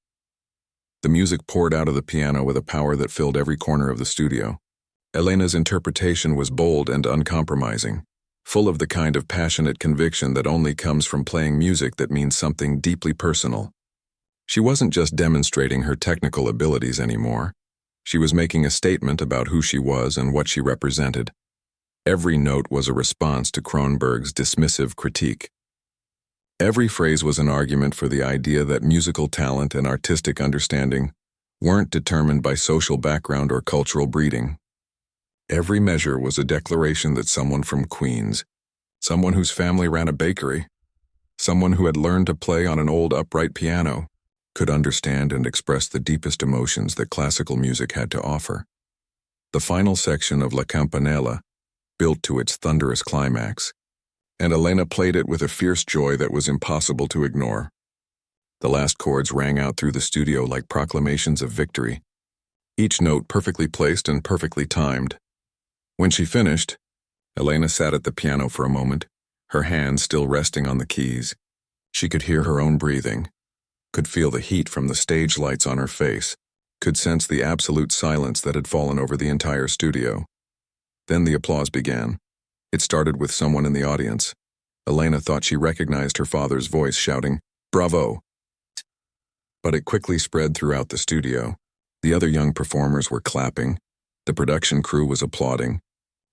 The music poured out of the piano with a power that filled every corner of the studio. Elena's interpretation was bold and uncompromising, full of the kind of passionate conviction that only comes from playing music that means something deeply personal. She wasn't just demonstrating her technical abilities anymore. She was making a statement about who she was and what she represented. Every note was a response to Kronberg's dismissive critique. Every phrase was an argument for the idea that musical talent and artistic understanding weren't determined by social background or cultural breeding. Every measure was a declaration that someone from Queens, someone whose family ran a bakery, someone who had learned to play on an old upright piano, could understand and express the deepest emotions that classical music had to offer. The final section of La Campanella built to its thunderous climax, and Elena played it with a fierce joy that was impossible to ignore. The last chords rang out through the studio like proclamations of victory, each note perfectly placed and perfectly timed. When she finished, Elena sat at the piano for a moment, her hands still resting on the keys. She could hear her own breathing, could feel the heat from the stage lights on her face, could sense the absolute silence that had fallen over the entire studio. Then the applause began. It started with someone in the audience. Elena thought she recognized her father's voice shouting, "Bravo!" But it quickly spread throughout the studio. The other young performers were clapping. The production crew was applauding.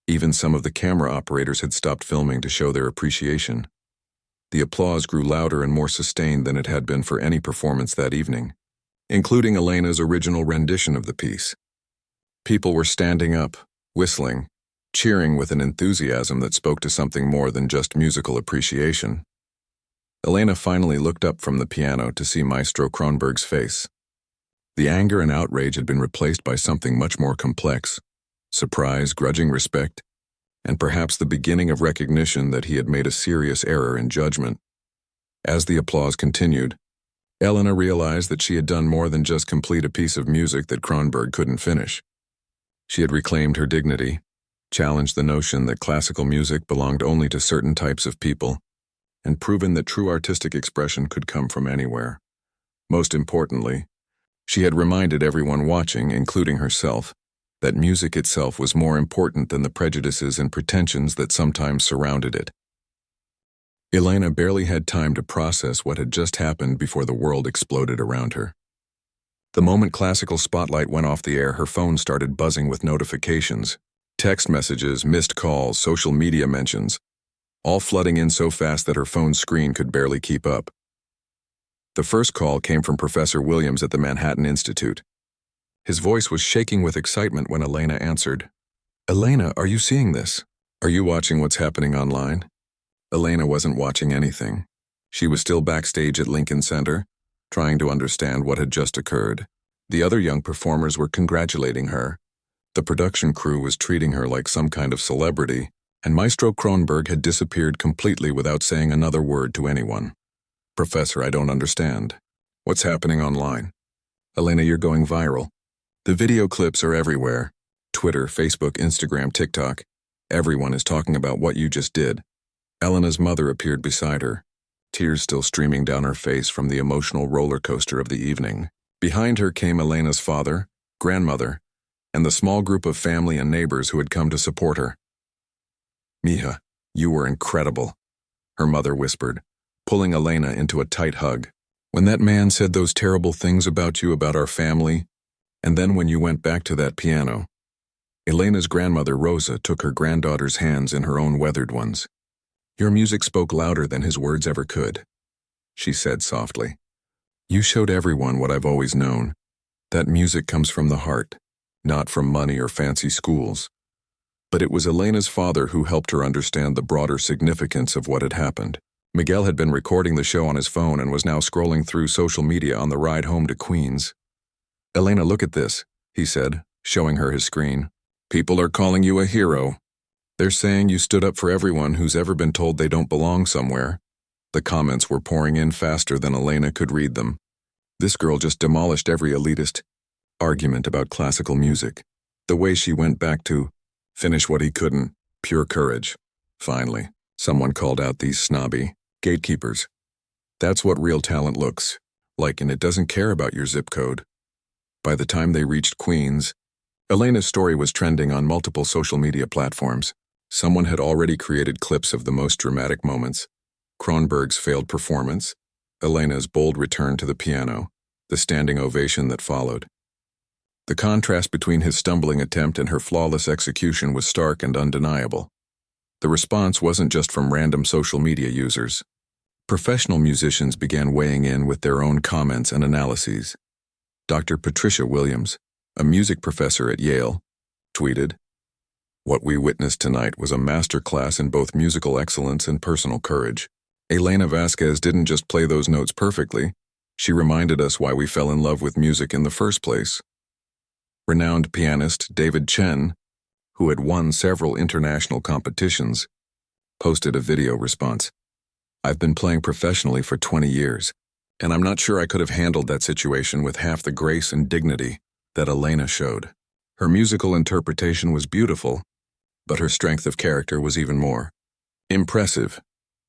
Even some of the camera operators had stopped filming to show their appreciation. The applause grew louder and more sustained than it had been for any performance that evening, including Elena's original rendition of the piece. People were standing up, whistling, cheering with an enthusiasm that spoke to something more than just musical appreciation. Elena finally looked up from the piano to see Maestro Kronberg's face. The anger and outrage had been replaced by something much more complex: surprise, grudging respect, and perhaps the beginning of recognition that he had made a serious error in judgment. As the applause continued, Elena realized that she had done more than just complete a piece of music that Kronberg couldn't finish. She had reclaimed her dignity, challenged the notion that classical music belonged only to certain types of people, and proven that true artistic expression could come from anywhere. Most importantly, she had reminded everyone watching, including herself, that music itself was more important than the prejudices and pretensions that sometimes surrounded it. Elena barely had time to process what had just happened before the world exploded around her. The moment Classical Spotlight went off the air, her phone started buzzing with notifications, text messages, missed calls, social media mentions, all flooding in so fast that her phone's screen could barely keep up. The first call came from Professor Williams at the Manhattan Institute. His voice was shaking with excitement when Elena answered. "Elena, are you seeing this? Are you watching what's happening online?" Elena wasn't watching anything. She was still backstage at Lincoln Center, trying to understand what had just occurred. The other young performers were congratulating her. The production crew was treating her like some kind of celebrity, and Maestro Kronberg had disappeared completely without saying another word to anyone. "Professor, I don't understand. What's happening online?" "Elena, you're going viral. The video clips are everywhere. Twitter, Facebook, Instagram, TikTok. Everyone is talking about what you just did. Elena's mother appeared beside her, tears still streaming down her face from the emotional roller coaster of the evening. Behind her came Elena's father, grandmother, and the small group of family and neighbors who had come to support her. "Mija, you were incredible," her mother whispered, pulling Elena into a tight hug. "When that man said those terrible things about you, about our family, and then when you went back to that piano." Elena's grandmother Rosa took her granddaughter's hands in her own weathered ones. "Your music spoke louder than his words ever could," she said softly. "You showed everyone what I've always known, that music comes from the heart, not from money or fancy schools." But it was Elena's father who helped her understand the broader significance of what had happened. Miguel had been recording the show on his phone and was now scrolling through social media on the ride home to Queens. "Elena, look at this," he said, showing her his screen. "People are calling you a hero. They're saying you stood up for everyone who's ever been told they don't belong somewhere." The comments were pouring in faster than Elena could read them. This girl just demolished every elitist argument about classical music. The way she went back to finish what he couldn't, pure courage. Finally, someone called out these snobby gatekeepers. That's what real talent looks like, and it doesn't care about your zip code. By the time they reached Queens, Elena's story was trending on multiple social media platforms. Someone had already created clips of the most dramatic moments: Kronberg's failed performance, Elena's bold return to the piano, the standing ovation that followed. The contrast between his stumbling attempt and her flawless execution was stark and undeniable. The response wasn't just from random social media users. Professional musicians began weighing in with their own comments and analyses. Dr. Patricia Williams, a music professor at Yale, tweeted, "What we witnessed tonight was a masterclass in both musical excellence and personal courage. Elena Vasquez didn't just play those notes perfectly, she reminded us why we fell in love with music in the first place." Renowned pianist David Chen, who had won several international competitions, posted a video response. "I've been playing professionally for 20 years, and I'm not sure I could have handled that situation with half the grace and dignity that Elena showed. Her musical interpretation was beautiful, but her strength of character was even more impressive."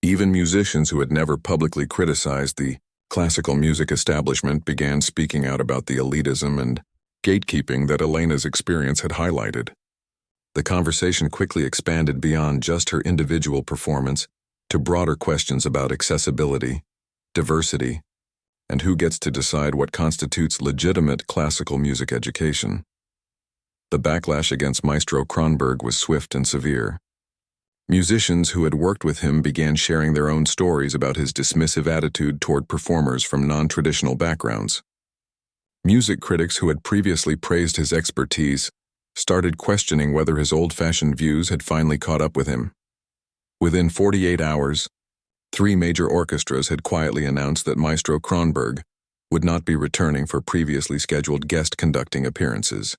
Even musicians who had never publicly criticized the classical music establishment began speaking out about the elitism and gatekeeping that Elena's experience had highlighted. The conversation quickly expanded beyond just her individual performance to broader questions about accessibility, diversity, and who gets to decide what constitutes legitimate classical music education. The backlash against Maestro Kronberg was swift and severe. Musicians who had worked with him began sharing their own stories about his dismissive attitude toward performers from non-traditional backgrounds. Music critics who had previously praised his expertise started questioning whether his old-fashioned views had finally caught up with him. Within 48 hours, 3 major orchestras had quietly announced that Maestro Kronberg would not be returning for previously scheduled guest conducting appearances.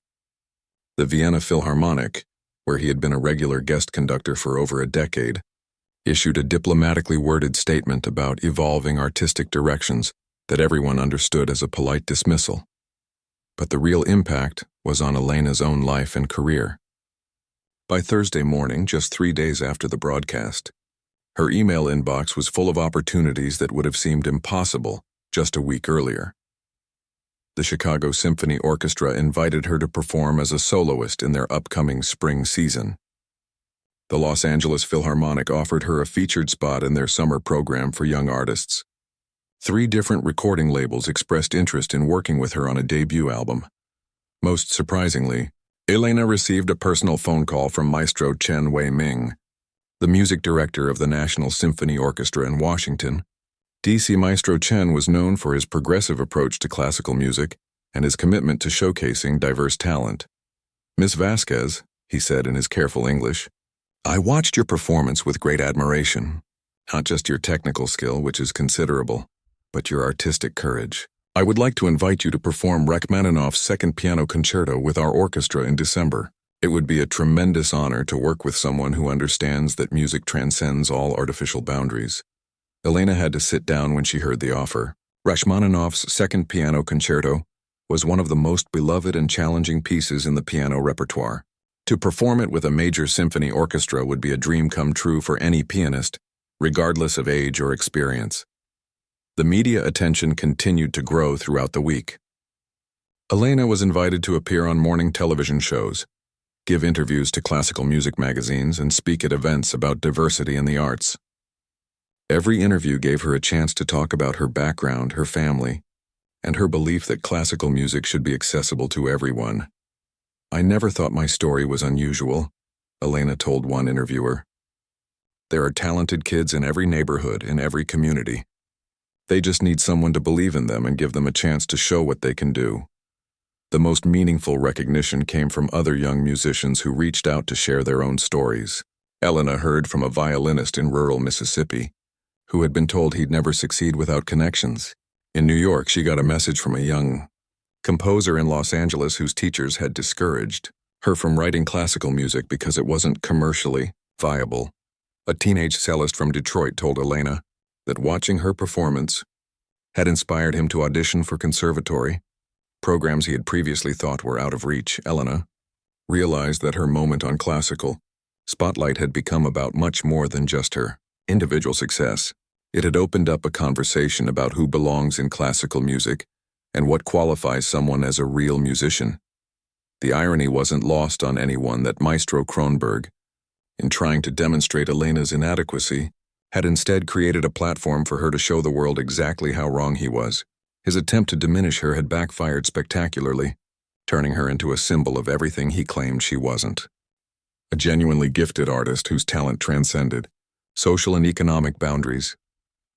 The Vienna Philharmonic, where he had been a regular guest conductor for over a decade, issued a diplomatically worded statement about evolving artistic directions that everyone understood as a polite dismissal. But the real impact was on Elena's own life and career. By Thursday morning, just 3 days after the broadcast, her email inbox was full of opportunities that would have seemed impossible just a week earlier. The Chicago Symphony Orchestra invited her to perform as a soloist in their upcoming spring season. The Los Angeles Philharmonic offered her a featured spot in their summer program for young artists. 3 different recording labels expressed interest in working with her on a debut album. Most surprisingly, Elena received a personal phone call from Maestro Chen Wei-ming, the music director of the National Symphony Orchestra in Washington. DC Maestro Chen was known for his progressive approach to classical music and his commitment to showcasing diverse talent. "Miss Vasquez," he said in his careful English, "I watched your performance with great admiration. Not just your technical skill, which is considerable, but your artistic courage. I would like to invite you to perform Rachmaninoff's Second Piano Concerto with our orchestra in December. It would be a tremendous honor to work with someone who understands that music transcends all artificial boundaries." Elena had to sit down when she heard the offer. Rachmaninoff's Second Piano Concerto was one of the most beloved and challenging pieces in the piano repertoire. To perform it with a major symphony orchestra would be a dream come true for any pianist, regardless of age or experience. The media attention continued to grow throughout the week. Elena was invited to appear on morning television shows, give interviews to classical music magazines, and speak at events about diversity in the arts. Every interview gave her a chance to talk about her background, her family, and her belief that classical music should be accessible to everyone. "I never thought my story was unusual," Elena told one interviewer. "There are talented kids in every neighborhood, in every community. They just need someone to believe in them and give them a chance to show what they can do." The most meaningful recognition came from other young musicians who reached out to share their own stories. Elena heard from a violinist in rural Mississippi who had been told he'd never succeed without connections. In New York, she got a message from a young composer in Los Angeles whose teachers had discouraged her from writing classical music because it wasn't commercially viable. A teenage cellist from Detroit told Elena that watching her performance had inspired him to audition for conservatory programs he had previously thought were out of reach. Elena realized that her moment on classical spotlight had become about much more than just her individual success. It had opened up a conversation about who belongs in classical music and what qualifies someone as a real musician. The irony wasn't lost on anyone that Maestro Kronberg, in trying to demonstrate Elena's inadequacy, had instead created a platform for her to show the world exactly how wrong he was. His attempt to diminish her had backfired spectacularly, turning her into a symbol of everything he claimed she wasn't. A genuinely gifted artist whose talent transcended social and economic boundaries.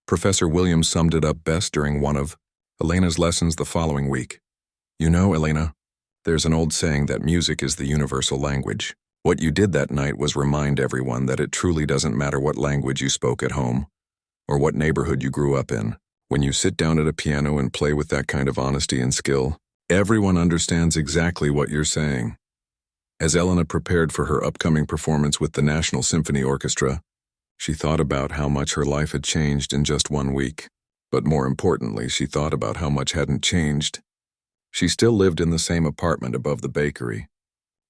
Professor Williams summed it up best during one of Elena's lessons the following week. "You know, Elena, there's an old saying that music is the universal language. What you did that night was remind everyone that it truly doesn't matter what language you spoke at home or what neighborhood you grew up in. When you sit down at a piano and play with that kind of honesty and skill, everyone understands exactly what you're saying." As Elena prepared for her upcoming performance with the National Symphony Orchestra, she thought about how much her life had changed in just 1 week. But more importantly, she thought about how much hadn't changed. She still lived in the same apartment above the bakery.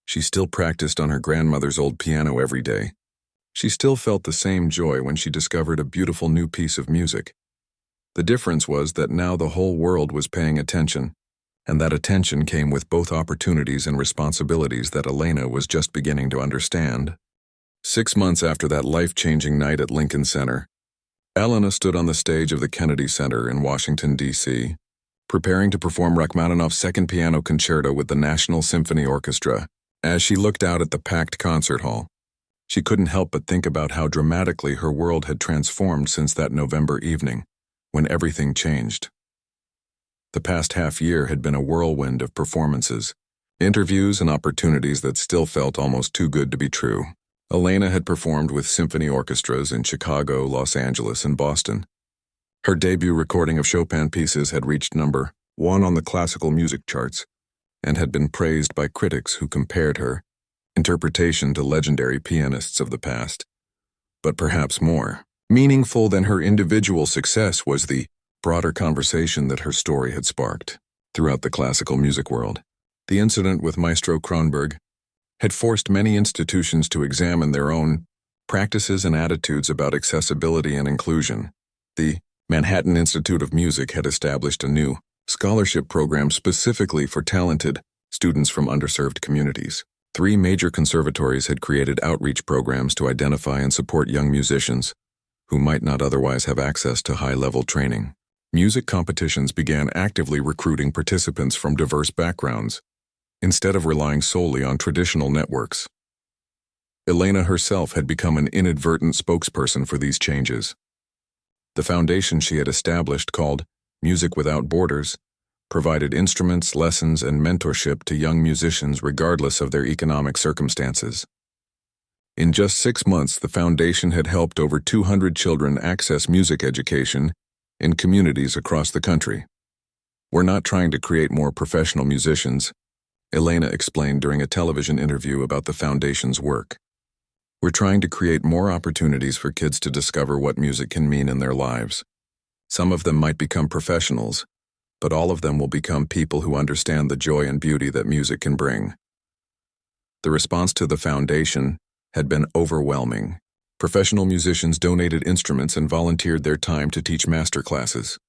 She still practiced on her grandmother's old piano every day. She still felt the same joy when she discovered a beautiful new piece of music. The difference was that now the whole world was paying attention, and that attention came with both opportunities and responsibilities that Elena was just beginning to understand. 6 months after that life-changing night at Lincoln Center, Elena stood on the stage of the Kennedy Center in Washington, D.C., preparing to perform Rachmaninoff's Second Piano Concerto with the National Symphony Orchestra. As she looked out at the packed concert hall, she couldn't help but think about how dramatically her world had transformed since that November evening, when everything changed. The past half-year had been a whirlwind of performances, interviews, and opportunities that still felt almost too good to be true. Elena had performed with symphony orchestras in Chicago, Los Angeles, and Boston. Her debut recording of Chopin pieces had reached number 1 on the classical music charts and had been praised by critics who compared her interpretation to legendary pianists of the past. But perhaps more meaningful than her individual success was the broader conversation that her story had sparked throughout the classical music world. The incident with Maestro Kronberg had forced many institutions to examine their own practices and attitudes about accessibility and inclusion. The Manhattan Institute of Music had established a new scholarship program specifically for talented students from underserved communities. 3 major conservatories had created outreach programs to identify and support young musicians who might not otherwise have access to high-level training. Music competitions began actively recruiting participants from diverse backgrounds, instead of relying solely on traditional networks. Elena herself had become an inadvertent spokesperson for these changes. The foundation she had established, called Music Without Borders, provided instruments, lessons, and mentorship to young musicians regardless of their economic circumstances. In just 6 months, the foundation had helped over 200 children access music education in communities across the country. "We're not trying to create more professional musicians," Elena explained during a television interview about the foundation's work. "We're trying to create more opportunities for kids to discover what music can mean in their lives. Some of them might become professionals, but all of them will become people who understand the joy and beauty that music can bring." The response to the foundation had been overwhelming. Professional musicians donated instruments and volunteered their time to teach master classes.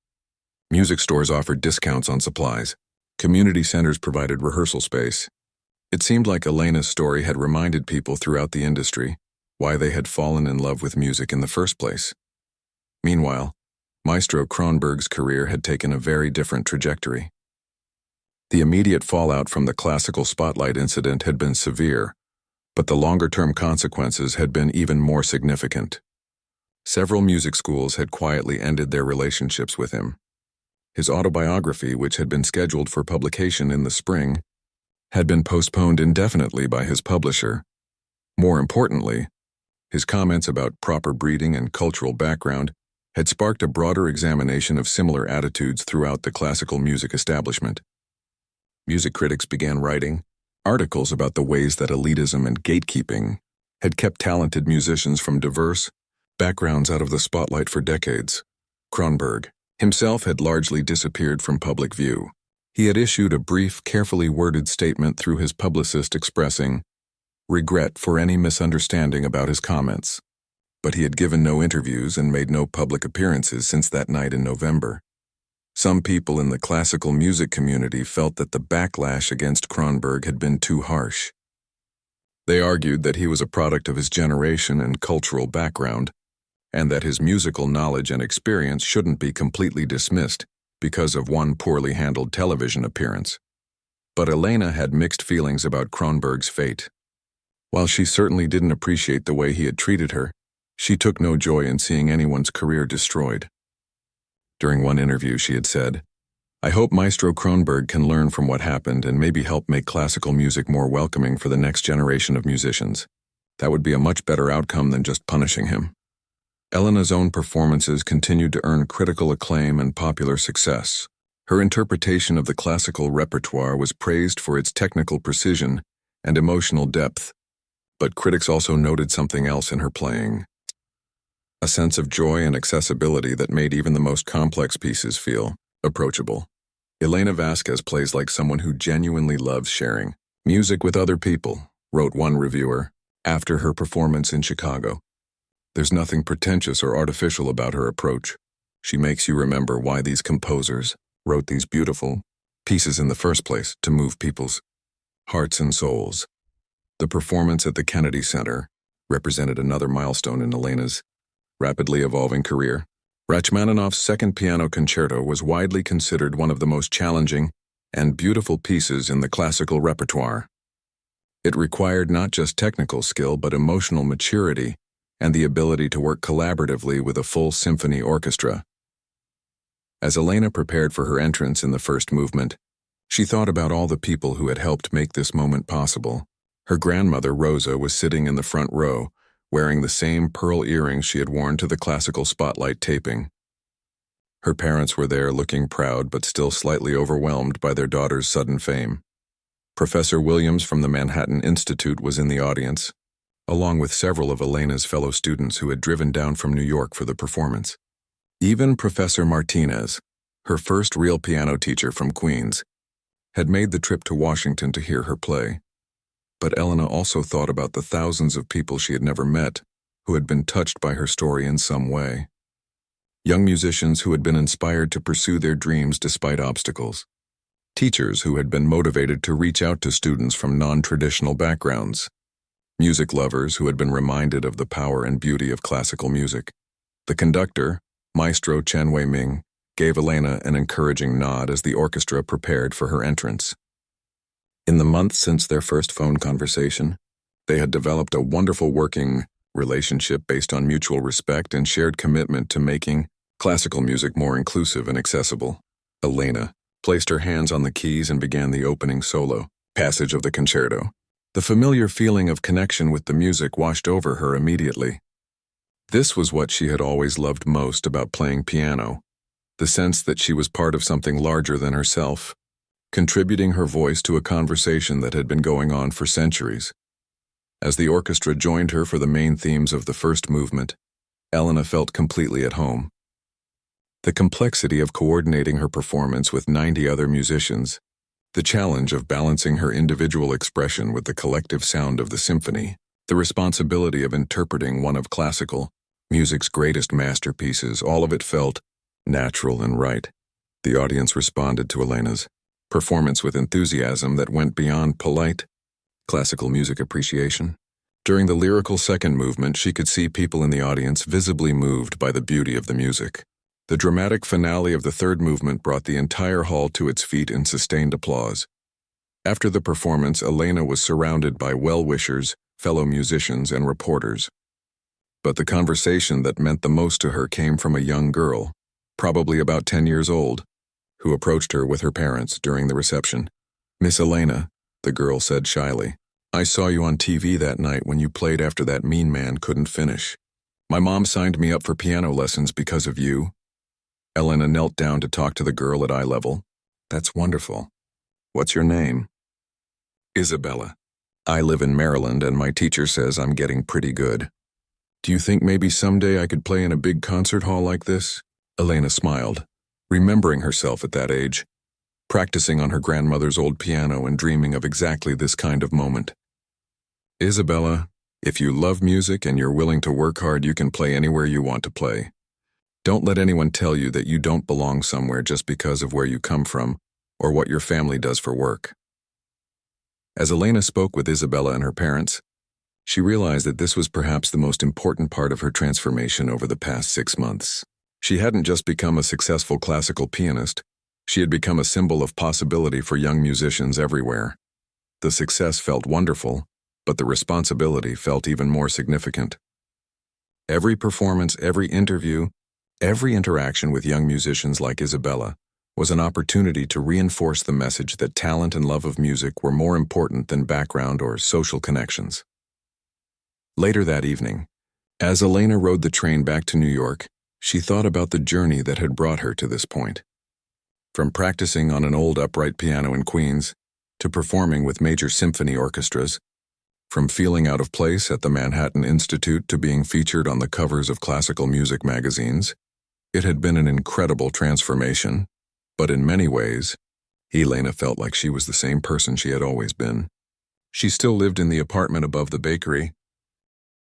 Music stores offered discounts on supplies. Community centers provided rehearsal space. It seemed like Elena's story had reminded people throughout the industry why they had fallen in love with music in the first place. Meanwhile, Maestro Kronberg's career had taken a very different trajectory. The immediate fallout from the classical spotlight incident had been severe, but the longer-term consequences had been even more significant. Several music schools had quietly ended their relationships with him. His autobiography, which had been scheduled for publication in the spring, had been postponed indefinitely by his publisher. More importantly, his comments about proper breeding and cultural background had sparked a broader examination of similar attitudes throughout the classical music establishment. Music critics began writing articles about the ways that elitism and gatekeeping had kept talented musicians from diverse backgrounds out of the spotlight for decades. Kronberg himself had largely disappeared from public view. He had issued a brief, carefully worded statement through his publicist expressing regret for any misunderstanding about his comments, but he had given no interviews and made no public appearances since that night in November. Some people in the classical music community felt that the backlash against Kronberg had been too harsh. They argued that he was a product of his generation and cultural background, and that his musical knowledge and experience shouldn't be completely dismissed because of one poorly handled television appearance. But Elena had mixed feelings about Kronberg's fate. While she certainly didn't appreciate the way he had treated her, she took no joy in seeing anyone's career destroyed. During one interview, she had said, "I hope Maestro Kronberg can learn from what happened and maybe help make classical music more welcoming for the next generation of musicians. That would be a much better outcome than just punishing him." Elena's own performances continued to earn critical acclaim and popular success. Her interpretation of the classical repertoire was praised for its technical precision and emotional depth, but critics also noted something else in her playing: a sense of joy and accessibility that made even the most complex pieces feel approachable. Elena Vasquez plays like someone who genuinely loves sharing music with other people, wrote one reviewer after her performance in Chicago. There's nothing pretentious or artificial about her approach. She makes you remember why these composers wrote these beautiful pieces in the first place, to move people's hearts and souls. The performance at the Kennedy Center represented another milestone in Elena's rapidly evolving career. Rachmaninoff's Second Piano Concerto was widely considered one of the most challenging and beautiful pieces in the classical repertoire. It required not just technical skill but emotional maturity and the ability to work collaboratively with a full symphony orchestra. As Elena prepared for her entrance in the first movement, she thought about all the people who had helped make this moment possible. Her grandmother, Rosa, was sitting in the front row, wearing the same pearl earrings she had worn to the classical spotlight taping. Her parents were there, looking proud but still slightly overwhelmed by their daughter's sudden fame. Professor Williams from the Manhattan Institute was in the audience, along with several of Elena's fellow students who had driven down from New York for the performance. Even Professor Martinez, her first real piano teacher from Queens, had made the trip to Washington to hear her play. But Elena also thought about the thousands of people she had never met who had been touched by her story in some way. Young musicians who had been inspired to pursue their dreams despite obstacles. Teachers who had been motivated to reach out to students from non-traditional backgrounds. Music lovers who had been reminded of the power and beauty of classical music. The conductor, Maestro Chen Wei-ming, gave Elena an encouraging nod as the orchestra prepared for her entrance. In the months since their first phone conversation, they had developed a wonderful working relationship based on mutual respect and shared commitment to making classical music more inclusive and accessible. Elena placed her hands on the keys and began the opening solo passage of the concerto. The familiar feeling of connection with the music washed over her immediately. This was what she had always loved most about playing piano, the sense that she was part of something larger than herself, contributing her voice to a conversation that had been going on for centuries. As the orchestra joined her for the main themes of the first movement, Elena felt completely at home. The complexity of coordinating her performance with 90 other musicians The challenge of balancing her individual expression with the collective sound of the symphony, the responsibility of interpreting one of classical music's greatest masterpieces, all of it felt natural and right. The audience responded to Elena's performance with enthusiasm that went beyond polite classical music appreciation. During the lyrical second movement, she could see people in the audience visibly moved by the beauty of the music. The dramatic finale of the third movement brought the entire hall to its feet in sustained applause. After the performance, Elena was surrounded by well-wishers, fellow musicians, and reporters. But the conversation that meant the most to her came from a young girl, probably about 10 years old, who approached her with her parents during the reception. "Miss Elena," the girl said shyly, "I saw you on TV that night when you played after that mean man couldn't finish. My mom signed me up for piano lessons because of you." Elena knelt down to talk to the girl at eye level. "That's wonderful. What's your name?" "Isabella. I live in Maryland and my teacher says I'm getting pretty good. Do you think maybe someday I could play in a big concert hall like this?" Elena smiled, remembering herself at that age, practicing on her grandmother's old piano and dreaming of exactly this kind of moment. "Isabella, if you love music and you're willing to work hard, you can play anywhere you want to play. Don't let anyone tell you that you don't belong somewhere just because of where you come from or what your family does for work." As Elena spoke with Isabella and her parents, she realized that this was perhaps the most important part of her transformation over the past 6 months. She hadn't just become a successful classical pianist, she had become a symbol of possibility for young musicians everywhere. The success felt wonderful, but the responsibility felt even more significant. Every performance, every interview, every interaction with young musicians like Isabella was an opportunity to reinforce the message that talent and love of music were more important than background or social connections. Later that evening, as Elena rode the train back to New York, she thought about the journey that had brought her to this point. From practicing on an old upright piano in Queens, to performing with major symphony orchestras, from feeling out of place at the Manhattan Institute to being featured on the covers of classical music magazines, it had been an incredible transformation, but in many ways, Elena felt like she was the same person she had always been. She still lived in the apartment above the bakery,